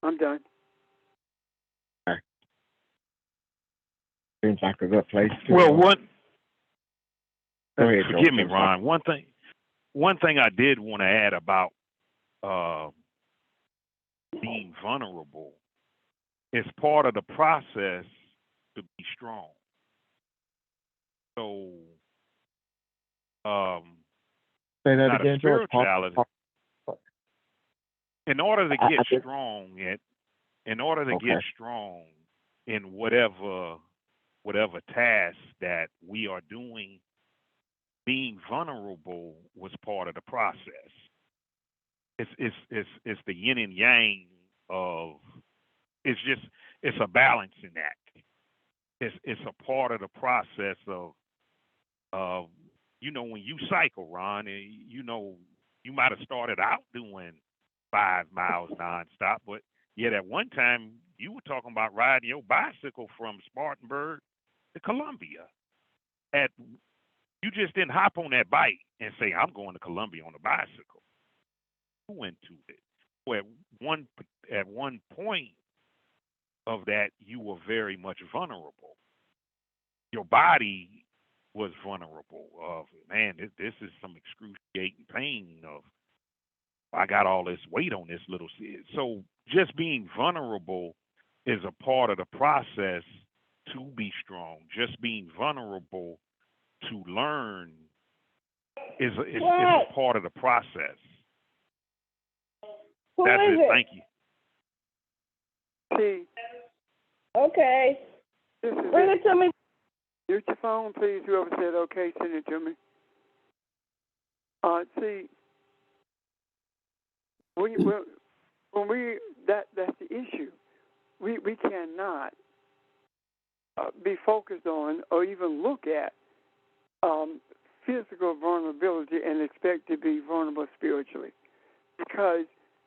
I'm done. Seems like a good place to. Well, Go ahead, forgive me, Joe. Ron. One thing I did want to add about being vulnerable is part of the process to be strong. So, Say that not a again, George. spirituality. In order to get I- strong, in order to Okay. get strong in whatever task that we are doing, being vulnerable was part of the process. it's the yin and yang of it's a balancing act. It's a part of the process of when you cycle, Ron, and you might have started out doing 5 miles nonstop, but yet at one time you were talking about riding your bicycle from Spartanburg to Columbia. You just didn't hop on that bike and say, I'm going to Columbia on a bicycle. You went to it. So at one point of that, you were very much vulnerable. Your body was vulnerable. This is some excruciating pain of, I got all this weight on this little. So just being vulnerable is a part of the process to be strong. Just being vulnerable to learn is a part of the process. That's it. Thank you. See, Okay, this is bring it to me. Mute your phone, please. Whoever said okay, send it to me. See, that's the issue. We cannot be focused on or even look at physical vulnerability and expect to be vulnerable spiritually, because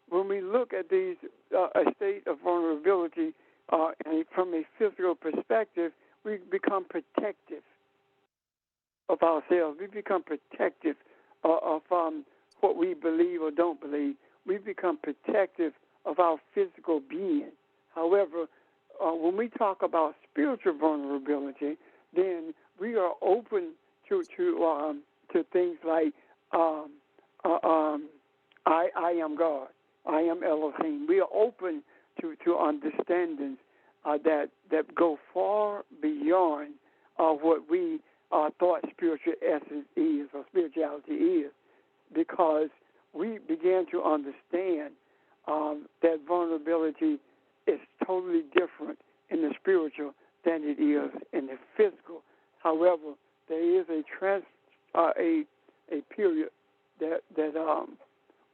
when we look at these a state of vulnerability and from a physical perspective, we become protective of ourselves. We become protective of what we believe or don't believe. We become protective of our physical being. However, when we talk about spiritual vulnerability, then we are open to things like I am God, I am Elohim. We are open to understandings that go far beyond what we thought spiritual essence is or spirituality is, because we began to understand that vulnerability is totally different in the spiritual than it is in the physical. However, there is a period that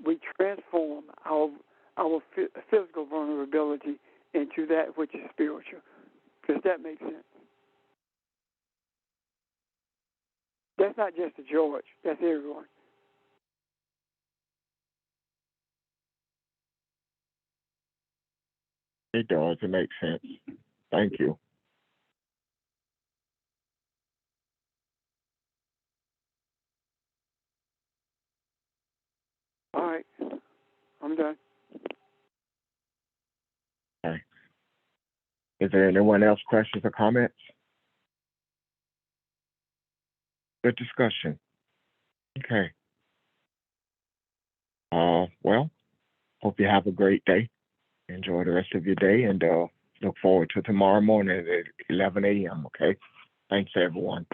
we transform our physical vulnerability into that which is spiritual. Does that make sense? That's not just a George. That's everyone. It does. It makes sense. Thank you. All right. I'm done. Okay. Is there anyone else questions or comments? Good discussion. Okay. Well, hope you have a great day. Enjoy the rest of your day, and look forward to tomorrow morning at 11 a.m., okay? Thanks, everyone.